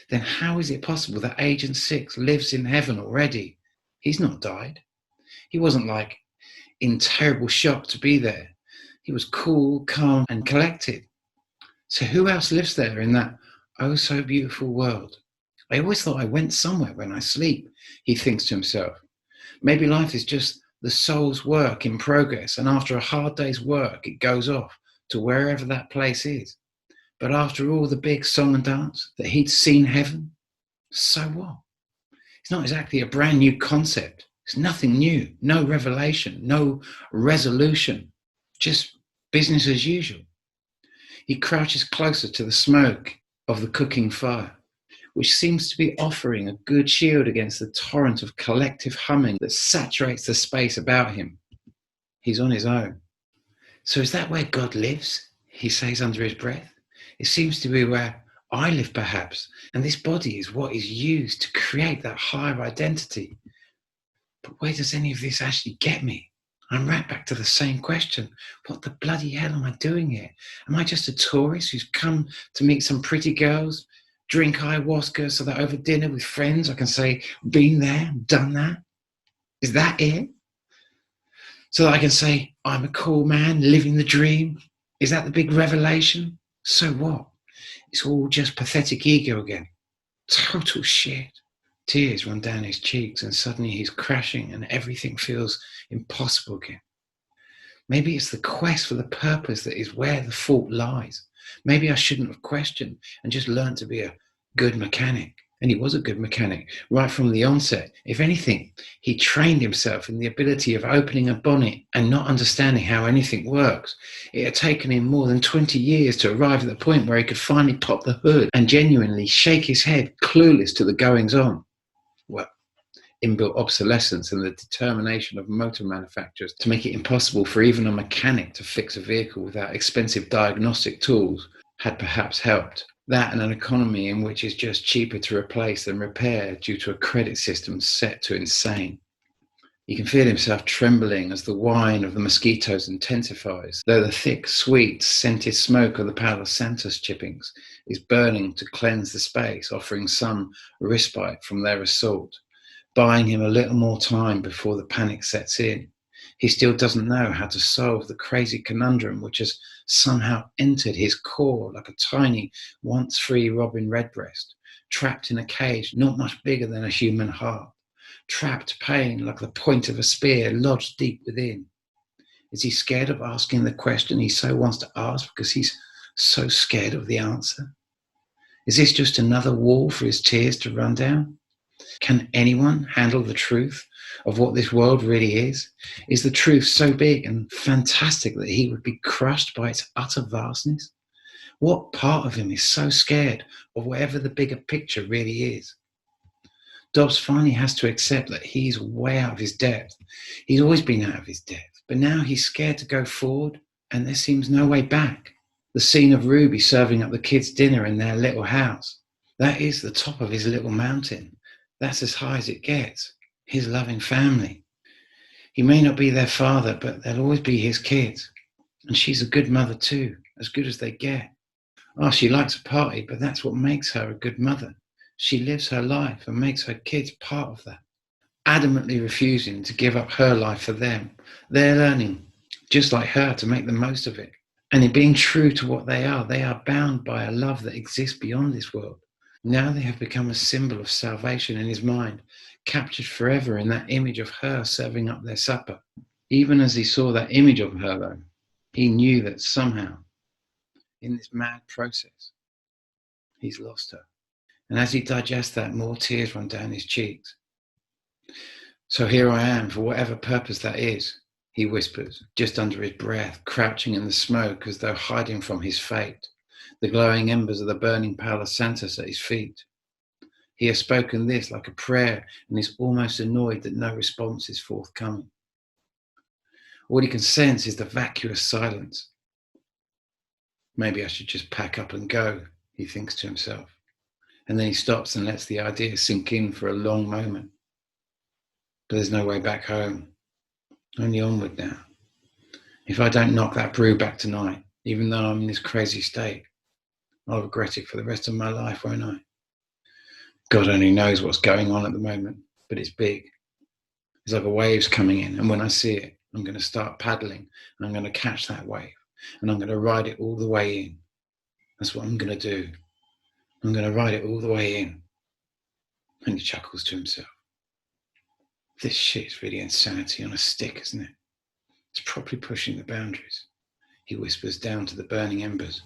then how is it possible that Agent 6 lives in heaven already? He's not died. He wasn't like in terrible shock to be there. He was cool, calm, and collected. So who else lives there in that oh so beautiful world? I always thought I went somewhere when I sleep, he thinks to himself. Maybe life is just the soul's work in progress, and after a hard day's work, it goes off to wherever that place is. But after all the big song and dance, that he'd seen heaven, so what? It's not exactly a brand new concept. It's nothing new, no revelation, no resolution, just business as usual. He crouches closer to the smoke of the cooking fire, which seems to be offering a good shield against the torrent of collective humming that saturates the space about him. He's on his own. So is that where God lives? He says under his breath. It seems to be where I live, perhaps, and this body is what is used to create that higher identity. But where does any of this actually get me? I'm right back to the same question. What the bloody hell am I doing here? Am I just a tourist who's come to meet some pretty girls, drink ayahuasca so that over dinner with friends I can say, been there, done that? Is that it? So that I can say, I'm a cool man living the dream? Is that the big revelation? So what? It's all just pathetic ego again. Total shit. Tears run down his cheeks and suddenly he's crashing and everything feels impossible again. Maybe it's the quest for the purpose that is where the fault lies. Maybe I shouldn't have questioned and just learned to be a good mechanic. And he was a good mechanic right from the onset. If anything, he trained himself in the ability of opening a bonnet and not understanding how anything works. It had taken him more than 20 years to arrive at the point where he could finally pop the hood and genuinely shake his head, clueless to the goings on. Well, inbuilt obsolescence and the determination of motor manufacturers to make it impossible for even a mechanic to fix a vehicle without expensive diagnostic tools had perhaps helped. That and an economy in which it's just cheaper to replace than repair due to a credit system set to insane. He can feel himself trembling as the whine of the mosquitoes intensifies, though the thick, sweet, scented smoke of the Palo Santos chippings is burning to cleanse the space, offering some respite from their assault, buying him a little more time before the panic sets in. He still doesn't know how to solve the crazy conundrum which has somehow entered his core like a tiny, once-free robin redbreast, trapped in a cage not much bigger than a human heart, trapped pain like the point of a spear lodged deep within. Is he scared of asking the question he so wants to ask because he's so scared of the answer? Is this just another wall for his tears to run down? Can anyone handle the truth of what this world really is? Is the truth so big and fantastic that he would be crushed by its utter vastness? What part of him is so scared of whatever the bigger picture really is? Dobbs finally has to accept that he's way out of his depth. He's always been out of his depth, but now he's scared to go forward and there seems no way back. The scene of Ruby serving up the kids' dinner in their little house, that is the top of his little mountain. That's as high as it gets. His loving family. He may not be their father, but they'll always be his kids. And she's a good mother too, as good as they get. Oh, she likes a party, but that's what makes her a good mother. She lives her life and makes her kids part of that. Adamantly refusing to give up her life for them. They're learning, just like her, to make the most of it. And in being true to what they are bound by a love that exists beyond this world. Now they have become a symbol of salvation in his mind, captured forever in that image of her serving up their supper. Even as he saw that image of her, though, he knew that somehow, in this mad process, he's lost her. And as he digests that, more tears run down his cheeks. So here I am, for whatever purpose that is, he whispers, just under his breath, crouching in the smoke as though hiding from his fate, the glowing embers of the burning Palo Santos at his feet. He has spoken this like a prayer and is almost annoyed that no response is forthcoming. All he can sense is the vacuous silence. Maybe I should just pack up and go, he thinks to himself. And then he stops and lets the idea sink in for a long moment. But there's no way back home. Only onward now. If I don't knock that brew back tonight, even though I'm in this crazy state, I'll regret it for the rest of my life, won't I? God only knows what's going on at the moment, but it's big. It's like a wave's coming in, and when I see it, I'm going to start paddling, and I'm going to catch that wave, and I'm going to ride it all the way in. That's what I'm going to do. I'm going to ride it all the way in. And he chuckles to himself. This shit's really insanity on a stick, isn't it? It's properly pushing the boundaries. He whispers down to the burning embers.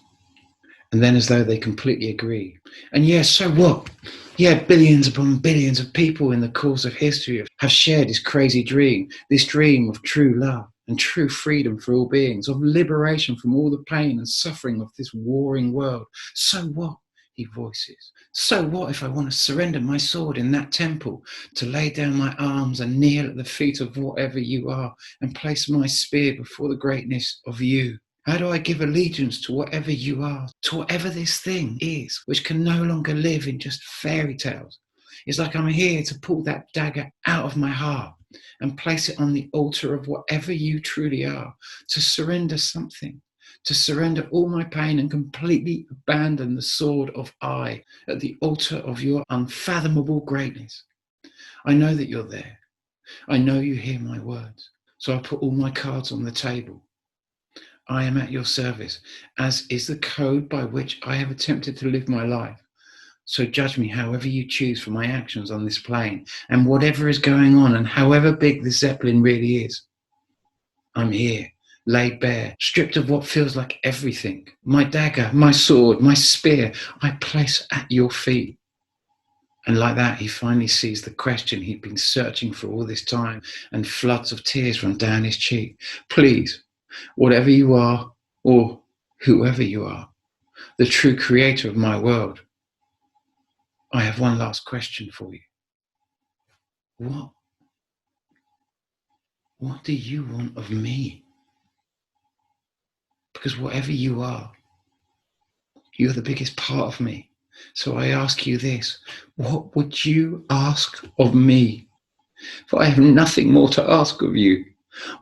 And then, as though they completely agree, and yeah, so what? Yeah, billions upon billions of people in the course of history have shared this crazy dream, this dream of true love and true freedom for all beings, of liberation from all the pain and suffering of this warring world. So what? He voices. So what if I want to surrender my sword in that temple, to lay down my arms and kneel at the feet of whatever you are, and place my spear before the greatness of you? How do I give allegiance to whatever you are, to whatever this thing is, which can no longer live in just fairy tales? It's like I'm here to pull that dagger out of my heart and place it on the altar of whatever you truly are, to surrender something, to surrender all my pain and completely abandon the sword of I at the altar of your unfathomable greatness. I know that you're there. I know you hear my words. So I put all my cards on the table. I am at your service, as is the code by which I have attempted to live my life. So judge me however you choose for my actions on this plane, and whatever is going on, and however big this Zeppelin really is. I'm here, laid bare, stripped of what feels like everything. My dagger, my sword, my spear, I place at your feet. And like that, he finally sees the question he'd been searching for all this time, and floods of tears run down his cheek. Please, whatever you are, or whoever you are, the true creator of my world, I have one last question for you. What do you want of me? Because whatever you are, you're the biggest part of me. So I ask you this, what would you ask of me? For I have nothing more to ask of you.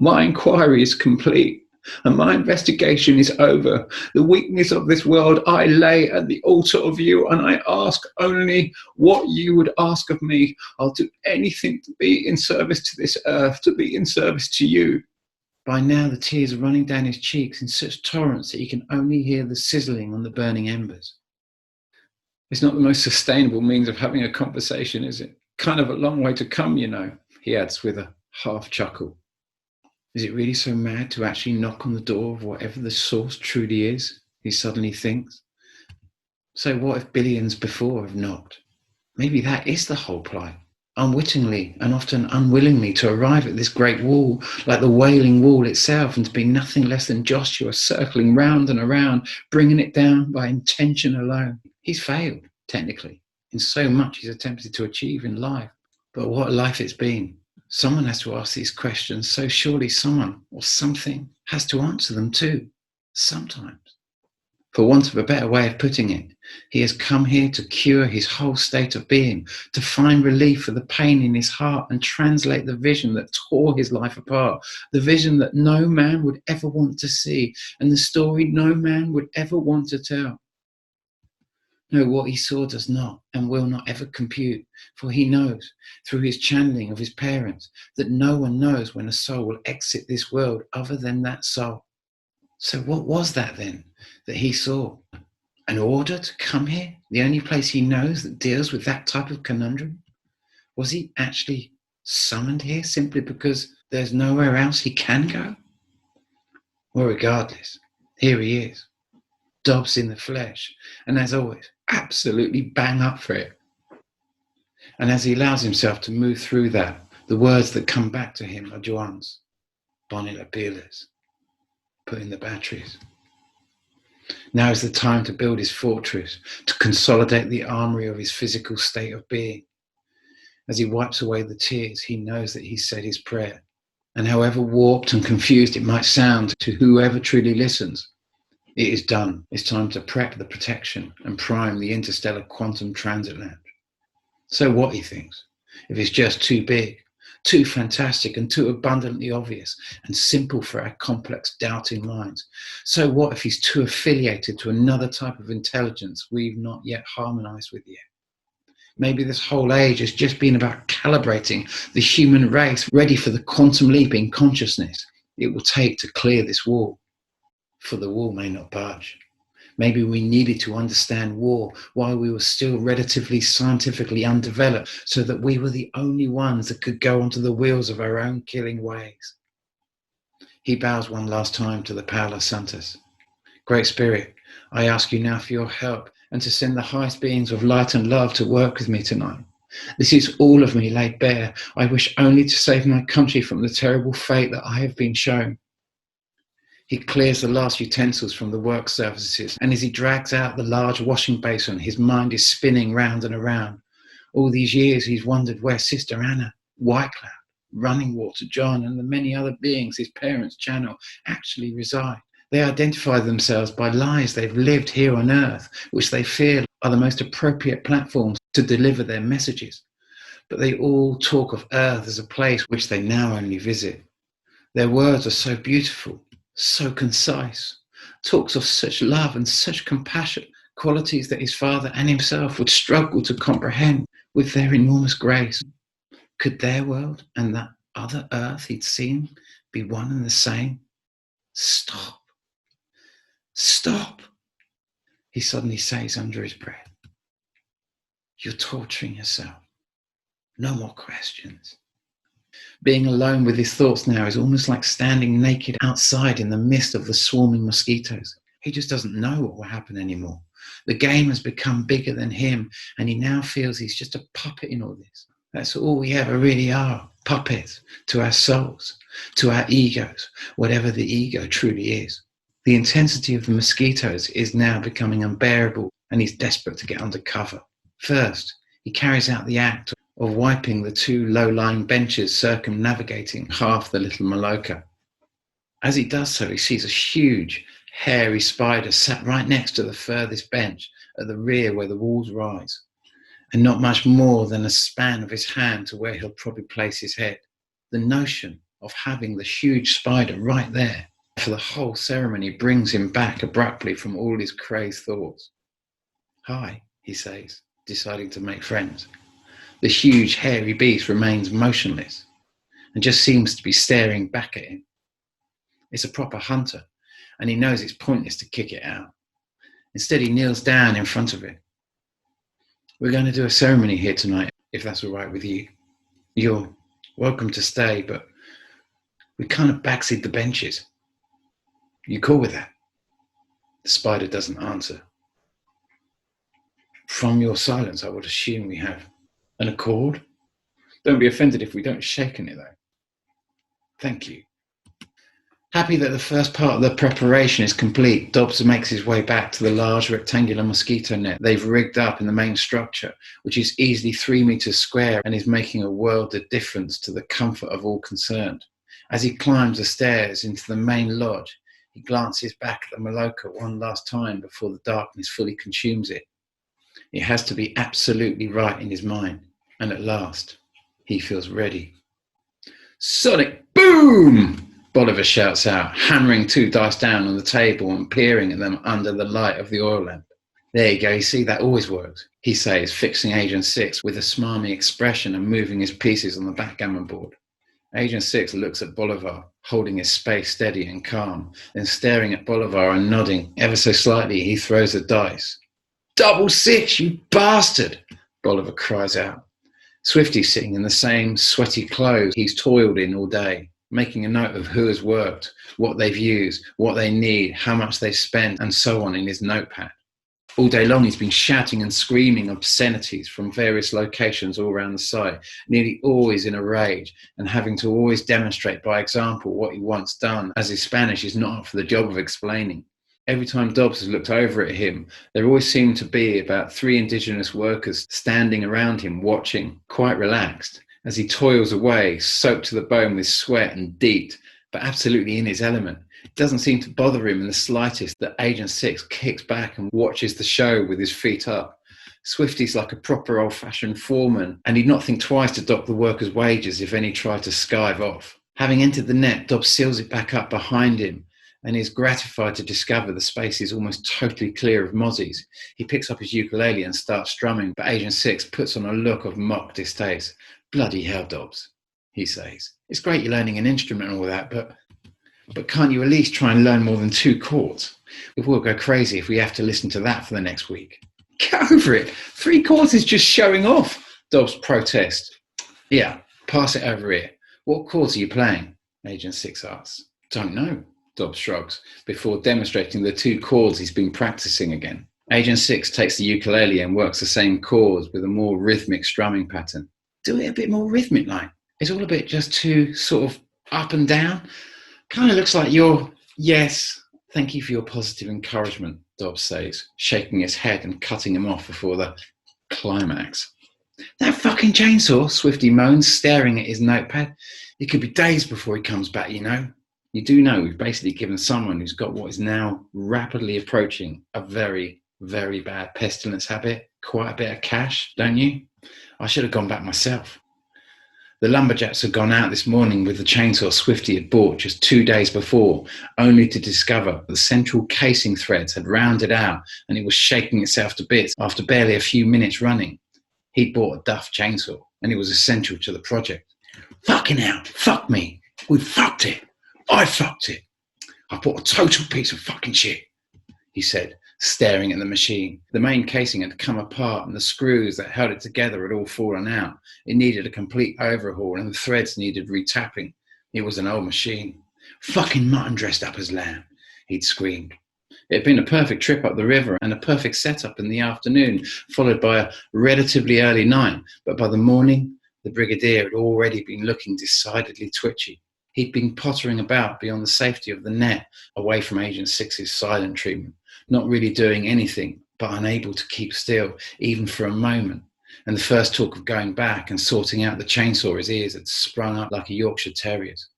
My inquiry is complete, and my investigation is over. The weakness of this world I lay at the altar of you, and I ask only what you would ask of me. I'll do anything to be in service to this earth, to be in service to you. By now the tears are running down his cheeks in such torrents that he can only hear the sizzling on the burning embers. It's not the most sustainable means of having a conversation, is it? Kind of a long way to come, you know, he adds with a half chuckle. Is it really so mad to actually knock on the door of whatever the source truly is? He suddenly thinks. So what if billions before have knocked? Maybe that is the whole plight. Unwittingly and often unwillingly to arrive at this great wall, like the Wailing Wall itself, and to be nothing less than Joshua circling round and around, bringing it down by intention alone. He's failed, technically, in so much he's attempted to achieve in life. But what a life it's been. Someone has to ask these questions, so surely someone or something has to answer them too, sometimes. For want of a better way of putting it, he has come here to cure his whole state of being, to find relief for the pain in his heart and translate the vision that tore his life apart, the vision that no man would ever want to see, and the story no man would ever want to tell. No, what he saw does not and will not ever compute, for he knows, through his channeling of his parents, that no one knows when a soul will exit this world other than that soul. So what was that then that he saw? An order to come here? The only place he knows that deals with that type of conundrum? Was he actually summoned here simply because there's nowhere else he can go? Well, regardless, here he is, Dobbs in the flesh, and as always, absolutely bang up for it. And as he allows himself to move through that, The words that come back to him are Juan's. Bonnie la pilas. Put in the batteries. Now is the time to build his fortress, to consolidate the armory of his physical state of being. As he wipes away the tears, he knows that he said his prayer. And however warped and confused it might sound to whoever truly listens, it is done. It's time to prep the protection and prime the interstellar quantum transit lounge. So what, he thinks, if it's just too big, too fantastic and too abundantly obvious and simple for our complex, doubting minds? So what if he's too affiliated to another type of intelligence we've not yet harmonized with yet? Maybe this whole age has just been about calibrating the human race ready for the quantum leap in consciousness it will take to clear this wall. For the wall may not budge. Maybe we needed to understand war while we were still relatively scientifically undeveloped, so that we were the only ones that could go onto the wheels of our own killing ways. He bows one last time to the Paula Santos. Great Spirit, I ask you now for your help and to send the highest beings of light and love to work with me tonight. This is all of me laid bare. I wish only to save my country from the terrible fate that I have been shown. He clears the last utensils from the work surfaces, and as he drags out the large washing basin, his mind is spinning round and around. All these years he's wondered where Sister Anna, White Cloud, Running Water, John, and the many other beings his parents channel actually reside. They identify themselves by lies they've lived here on Earth, which they feel are the most appropriate platforms to deliver their messages. But they all talk of Earth as a place which they now only visit. Their words are so beautiful, so concise, talks of such love and such compassion, qualities that his father and himself would struggle to comprehend with their enormous grace. Could their world and that other Earth he'd seen be one and the same? Stop. Stop, he suddenly says under his breath. You're torturing yourself. No more questions. Being alone with his thoughts now is almost like standing naked outside in the midst of the swarming mosquitoes. He just doesn't know what will happen anymore. The game has become bigger than him, and he now feels he's just a puppet in all this. That's all we ever really are, puppets to our souls, to our egos, whatever the ego truly is. The intensity of the mosquitoes is now becoming unbearable, and he's desperate to get under cover. First, he carries out the act of wiping the two low-lying benches circumnavigating half the little Maloka. As he does so, he sees a huge, hairy spider sat right next to the furthest bench at the rear where the walls rise, and not much more than a span of his hand to where he'll probably place his head. The notion of having the huge spider right there for the whole ceremony brings him back abruptly from all his crazed thoughts. Hi, he says, deciding to make friends. The huge, hairy beast remains motionless and just seems to be staring back at him. It's a proper hunter, and he knows it's pointless to kick it out. Instead, he kneels down in front of it. We're going to do a ceremony here tonight, if that's all right with you. You're welcome to stay, but we kind of backseat the benches. You cool with that? The spider doesn't answer. From your silence, I would assume we have an accord. Don't be offended if we don't shake on it, though. Thank you. Happy that the first part of the preparation is complete, Dobbs makes his way back to the large rectangular mosquito net they've rigged up in the main structure, which is easily 3 meters square and is making a world of difference to the comfort of all concerned. As he climbs the stairs into the main lodge, he glances back at the Maloka one last time before the darkness fully consumes it. It has to be absolutely right in his mind, and at last, he feels ready. Sonic boom! Bolivar shouts out, hammering 2 dice down on the table and peering at them under the light of the oil lamp. There you go, you see, that always works, he says, fixing Agent 6 with a smarmy expression and moving his pieces on the backgammon board. Agent 6 looks at Bolivar, holding his space steady and calm, then staring at Bolivar and nodding ever so slightly, he throws the dice. Double 6, you bastard! Bolivar cries out. Swifty's sitting in the same sweaty clothes he's toiled in all day, making a note of who has worked, what they've used, what they need, how much they've spent, and so on in his notepad. All day long, he's been shouting and screaming obscenities from various locations all around the site, nearly always in a rage and having to always demonstrate by example what he wants done, as his Spanish is not up for the job of explaining. Every time Dobbs has looked over at him, there always seemed to be about 3 Indigenous workers standing around him watching, quite relaxed, as he toils away, soaked to the bone with sweat and DEET, but absolutely in his element. It doesn't seem to bother him in the slightest that Agent 6 kicks back and watches the show with his feet up. Swifty's like a proper old-fashioned foreman, and he'd not think twice to dock the workers' wages if any tried to skive off. Having entered the net, Dobbs seals it back up behind him, and is gratified to discover the space is almost totally clear of mozzies. He picks up his ukulele and starts strumming, but Agent 6 puts on a look of mock distaste. "Bloody hell, Dobbs," he says. "It's great you're learning an instrument and all that, but can't you at least try and learn more than 2 chords? We'll go crazy if we have to listen to that for the next week." "Get over it. 3 chords is just showing off," Dobbs protests. "Yeah, pass it over here. What chords are you playing?" Agent 6 asks. "Don't know," Dobbs shrugs, before demonstrating the 2 chords he's been practicing again. Agent 6 takes the ukulele and works the same chords with a more rhythmic strumming pattern. "Do it a bit more rhythmic like. It's all a bit just too sort of up and down. Kind of looks like you're..." "Yes, thank you for your positive encouragement," Dobbs says, shaking his head and cutting him off before the climax. "That fucking chainsaw," Swifty moans, staring at his notepad. "It could be days before he comes back, you know." You do know we've basically given someone who's got what is now rapidly approaching a very, very bad pestilence habit quite a bit of cash, don't you? I should have gone back myself. The lumberjacks had gone out this morning with the chainsaw Swifty had bought just 2 days before, only to discover the central casing threads had rounded out and it was shaking itself to bits after barely a few minutes running. He'd bought a Duff chainsaw and it was essential to the project. "Fucking hell, fuck me. We fucked it. I fucked it. I bought a total piece of fucking shit," he said, staring at the machine. The main casing had come apart and the screws that held it together had all fallen out. It needed a complete overhaul and the threads needed retapping. It was an old machine. "Fucking mutton dressed up as lamb," he'd screamed. It had been a perfect trip up the river and a perfect setup in the afternoon, followed by a relatively early night, but by the morning, the Brigadier had already been looking decidedly twitchy. He'd been pottering about beyond the safety of the net, away from Agent 6's silent treatment, not really doing anything, but unable to keep still, even for a moment. And the first talk of going back and sorting out the chainsaw his ears had sprung up like a Yorkshire Terrier's.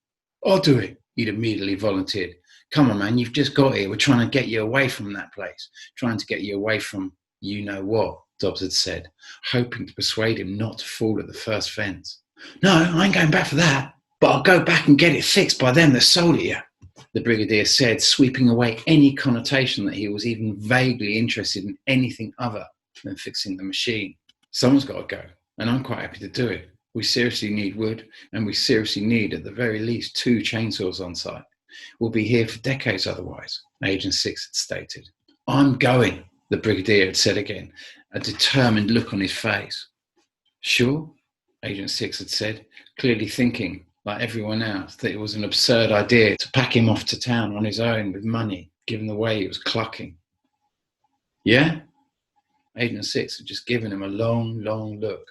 "I'll do it," he'd immediately volunteered. "Come on, man, you've just got here. We're trying to get you away from that place. Trying to get you away from you-know-what," Dobbs had said, hoping to persuade him not to fall at the first fence. "No, I ain't going back for that. But I'll go back and get it fixed by them that sold it you," the Brigadier said, sweeping away any connotation that he was even vaguely interested in anything other than fixing the machine. "Someone's got to go, and I'm quite happy to do it. We seriously need wood, and we seriously need, at the very least, 2 chainsaws on site. We'll be here for decades otherwise," Agent 6 had stated. "I'm going," the Brigadier had said again, a determined look on his face. "Sure?" Agent 6 had said, clearly thinking, like everyone else, that it was an absurd idea to pack him off to town on his own with money, given the way he was clucking. "Yeah?" Agent 6 had just given him a long, long look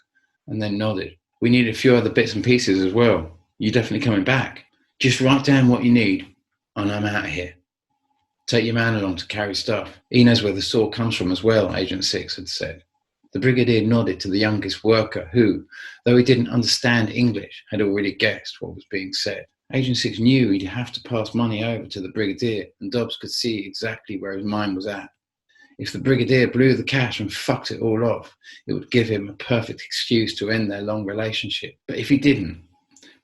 and then nodded. "We need a few other bits and pieces as well. You're definitely coming back. Just write down what you need and I'm out of here. Take your man along to carry stuff. He knows where the saw comes from as well," Agent 6 had said. The Brigadier nodded to the youngest worker who, though he didn't understand English, had already guessed what was being said. Agent 6 knew he'd have to pass money over to the Brigadier, and Dobbs could see exactly where his mind was at. If the Brigadier blew the cash and fucked it all off, it would give him a perfect excuse to end their long relationship. But if he didn't,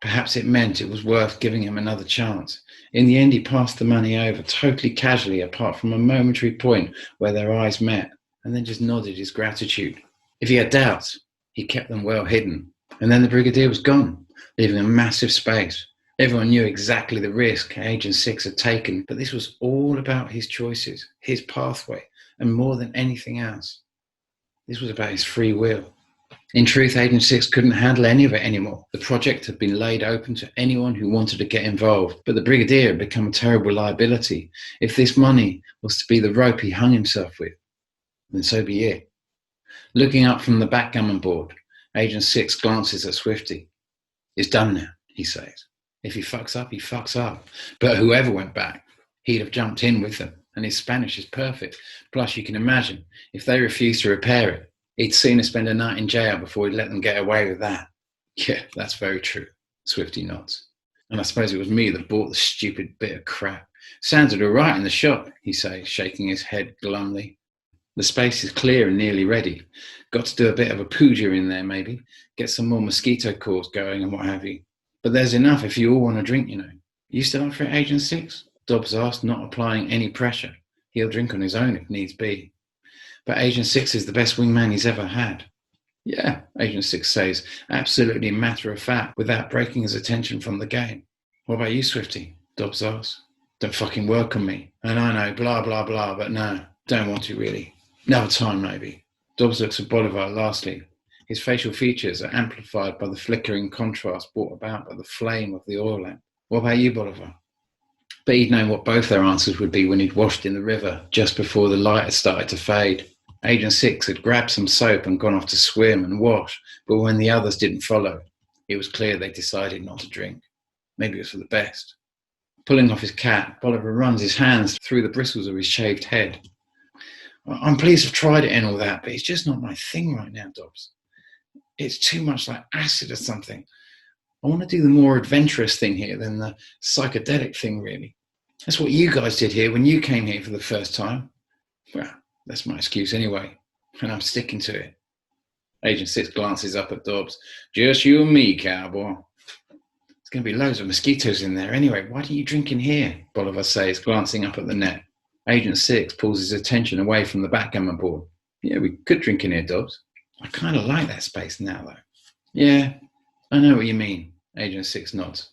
perhaps it meant it was worth giving him another chance. In the end, he passed the money over totally casually, apart from a momentary point where their eyes met, and then just nodded his gratitude. If he had doubts, he kept them well hidden. And then the Brigadier was gone, leaving a massive space. Everyone knew exactly the risk Agent 6 had taken, but this was all about his choices, his pathway, and more than anything else, this was about his free will. In truth, Agent 6 couldn't handle any of it anymore. The project had been laid open to anyone who wanted to get involved, but the Brigadier had become a terrible liability if this money was to be the rope he hung himself with. Then so be it. Looking up from the backgammon board, Agent 6 glances at Swifty. It's done now, he says. If he fucks up, he fucks up. But whoever went back, he'd have jumped in with them, and his Spanish is perfect. Plus, you can imagine, if they refused to repair it, he'd sooner spend a night in jail before he'd let them get away with that. Yeah, that's very true, Swifty nods. And I suppose it was me that bought the stupid bit of crap. Sounded all right in the shop, he says, shaking his head glumly. The space is clear and nearly ready. Got to do a bit of a puja in there, maybe. Get some more mosquito calls going and what have you. But there's enough if you all want to drink, you know. You still up for it, Agent 6? Dobbs asked, not applying any pressure. He'll drink on his own if needs be. But Agent 6 is the best wingman he's ever had. Yeah, Agent 6 says, absolutely matter of fact, without breaking his attention from the game. What about you, Swifty? Dobbs asked. Don't fucking work on me. And I know, blah, blah, blah, but no, don't want to really. Another time, maybe. Dobbs looks at Bolivar lastly. His facial features are amplified by the flickering contrast brought about by the flame of the oil lamp. What about you, Bolivar? But he'd known what both their answers would be when he'd washed in the river, just before the light had started to fade. Agent 6 had grabbed some soap and gone off to swim and wash, but when the others didn't follow, it was clear they decided not to drink. Maybe it was for the best. Pulling off his cap, Bolivar runs his hands through the bristles of his shaved head. I'm pleased I've tried it and all that, but it's just not my thing right now, Dobbs. It's too much like acid or something. I want to do the more adventurous thing here than the psychedelic thing, really. That's what you guys did here when you came here for the first time. Well, that's my excuse anyway, and I'm sticking to it. Agent 6 glances up at Dobbs. Just you and me, cowboy. There's going to be loads of mosquitoes in there anyway. Why don't you drink in here? Bolivar says, glancing up at the net. Agent 6 pulls his attention away from the backgammon board. Yeah, we could drink in here, Dobbs. I kind of like that space now, though. Yeah, I know what you mean, Agent 6 nods.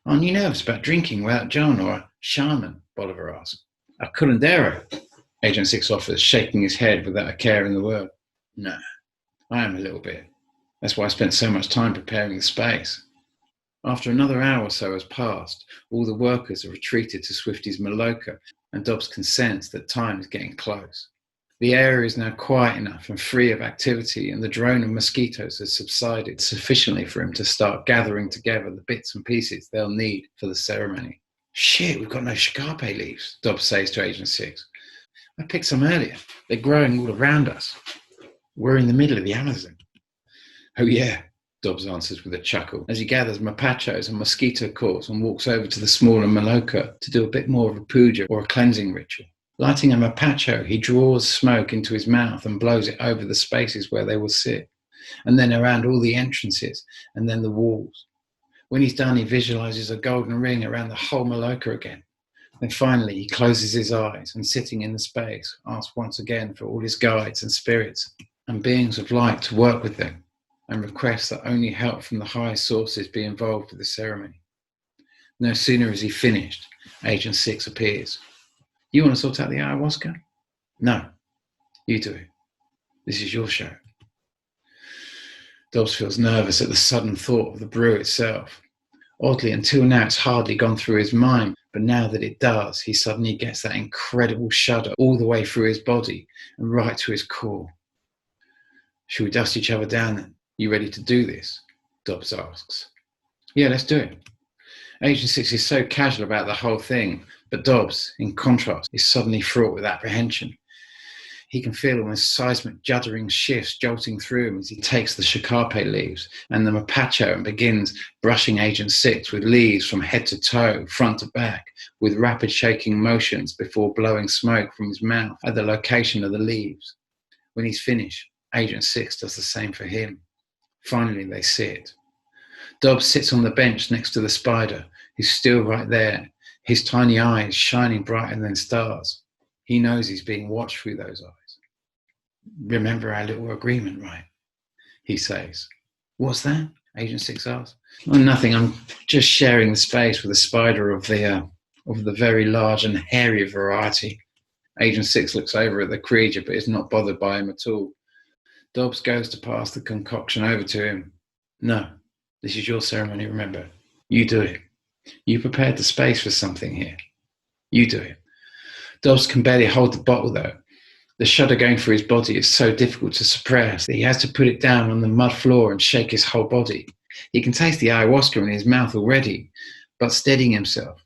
Aren't you nervous about drinking without John or a shaman? Bolivar asks. A curandero, Agent 6 offers, shaking his head without a care in the world. No, I am a little bit. That's why I spent so much time preparing the space. After another hour or so has passed, all the workers have retreated to Swifty's Maloka, and Dobbs can sense that time is getting close. The area is now quiet enough and free of activity, and the drone of mosquitoes has subsided sufficiently for him to start gathering together the bits and pieces they'll need for the ceremony. Shit, we've got no shikape leaves, Dobbs says to Agent 6. I picked some earlier. They're growing all around us. We're in the middle of the Amazon. Oh yeah, Dobbs answers with a chuckle as he gathers mapachos and mosquito coils and walks over to the smaller Maloka to do a bit more of a puja or a cleansing ritual. Lighting a mapacho, he draws smoke into his mouth and blows it over the spaces where they will sit, and then around all the entrances, and then the walls. When he's done, he visualizes a golden ring around the whole Maloka again. Then finally, he closes his eyes and, sitting in the space, asks once again for all his guides and spirits and beings of light to work with them, and requests that only help from the highest sources be involved with the ceremony. No sooner is he finished, Agent 6 appears. You want to sort out the ayahuasca? No, you do it. This is your show. Dobbs feels nervous at the sudden thought of the brew itself. Oddly, until now it's hardly gone through his mind, but now that it does, he suddenly gets that incredible shudder all the way through his body and right to his core. Should we dust each other down then? You ready to do this? Dobbs asks. Yeah, let's do it. Agent 6 is so casual about the whole thing, but Dobbs, in contrast, is suddenly fraught with apprehension. He can feel almost seismic juddering shifts jolting through him as he takes the shikape leaves and the mapacho and begins brushing Agent 6 with leaves from head to toe, front to back, with rapid shaking motions before blowing smoke from his mouth at the location of the leaves. When he's finished, Agent 6 does the same for him. Finally, they sit. Dobbs sits on the bench next to the spider, who's still right there, his tiny eyes shining brighter than stars. He knows he's being watched through those eyes. Remember our little agreement, right? He says. What's that? Agent 6 asks. Oh, nothing. I'm just sharing the space with a spider of the very large and hairy variety. Agent 6 looks over at the creature, but is not bothered by him at all. Dobbs goes to pass the concoction over to him. No, this is your ceremony, remember. You do it. You prepared the space for something here. You do it. Dobbs can barely hold the bottle, though. The shudder going through his body is so difficult to suppress that he has to put it down on the mud floor and shake his whole body. He can taste the ayahuasca in his mouth already, but steadying himself,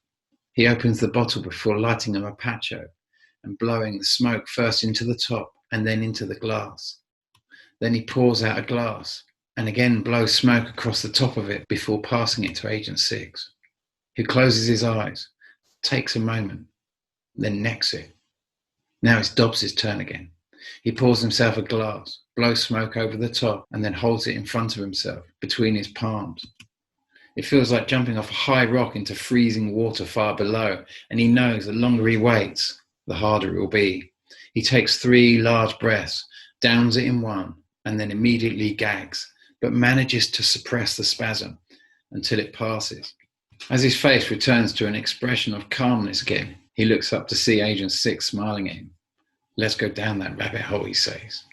he opens the bottle before lighting a mapacho and blowing the smoke first into the top and then into the glass. Then he pours out a glass and again blows smoke across the top of it before passing it to Agent 6, who closes his eyes, takes a moment, then necks it. Now it's Dobbs's turn again. He pours himself a glass, blows smoke over the top, and then holds it in front of himself, between his palms. It feels like jumping off a high rock into freezing water far below, and he knows the longer he waits, the harder it will be. He takes 3 large breaths, downs it in one, and then immediately gags, but manages to suppress the spasm until it passes. As his face returns to an expression of calmness again, he looks up to see Agent 6 smiling at him. "Let's go down that rabbit hole," he says.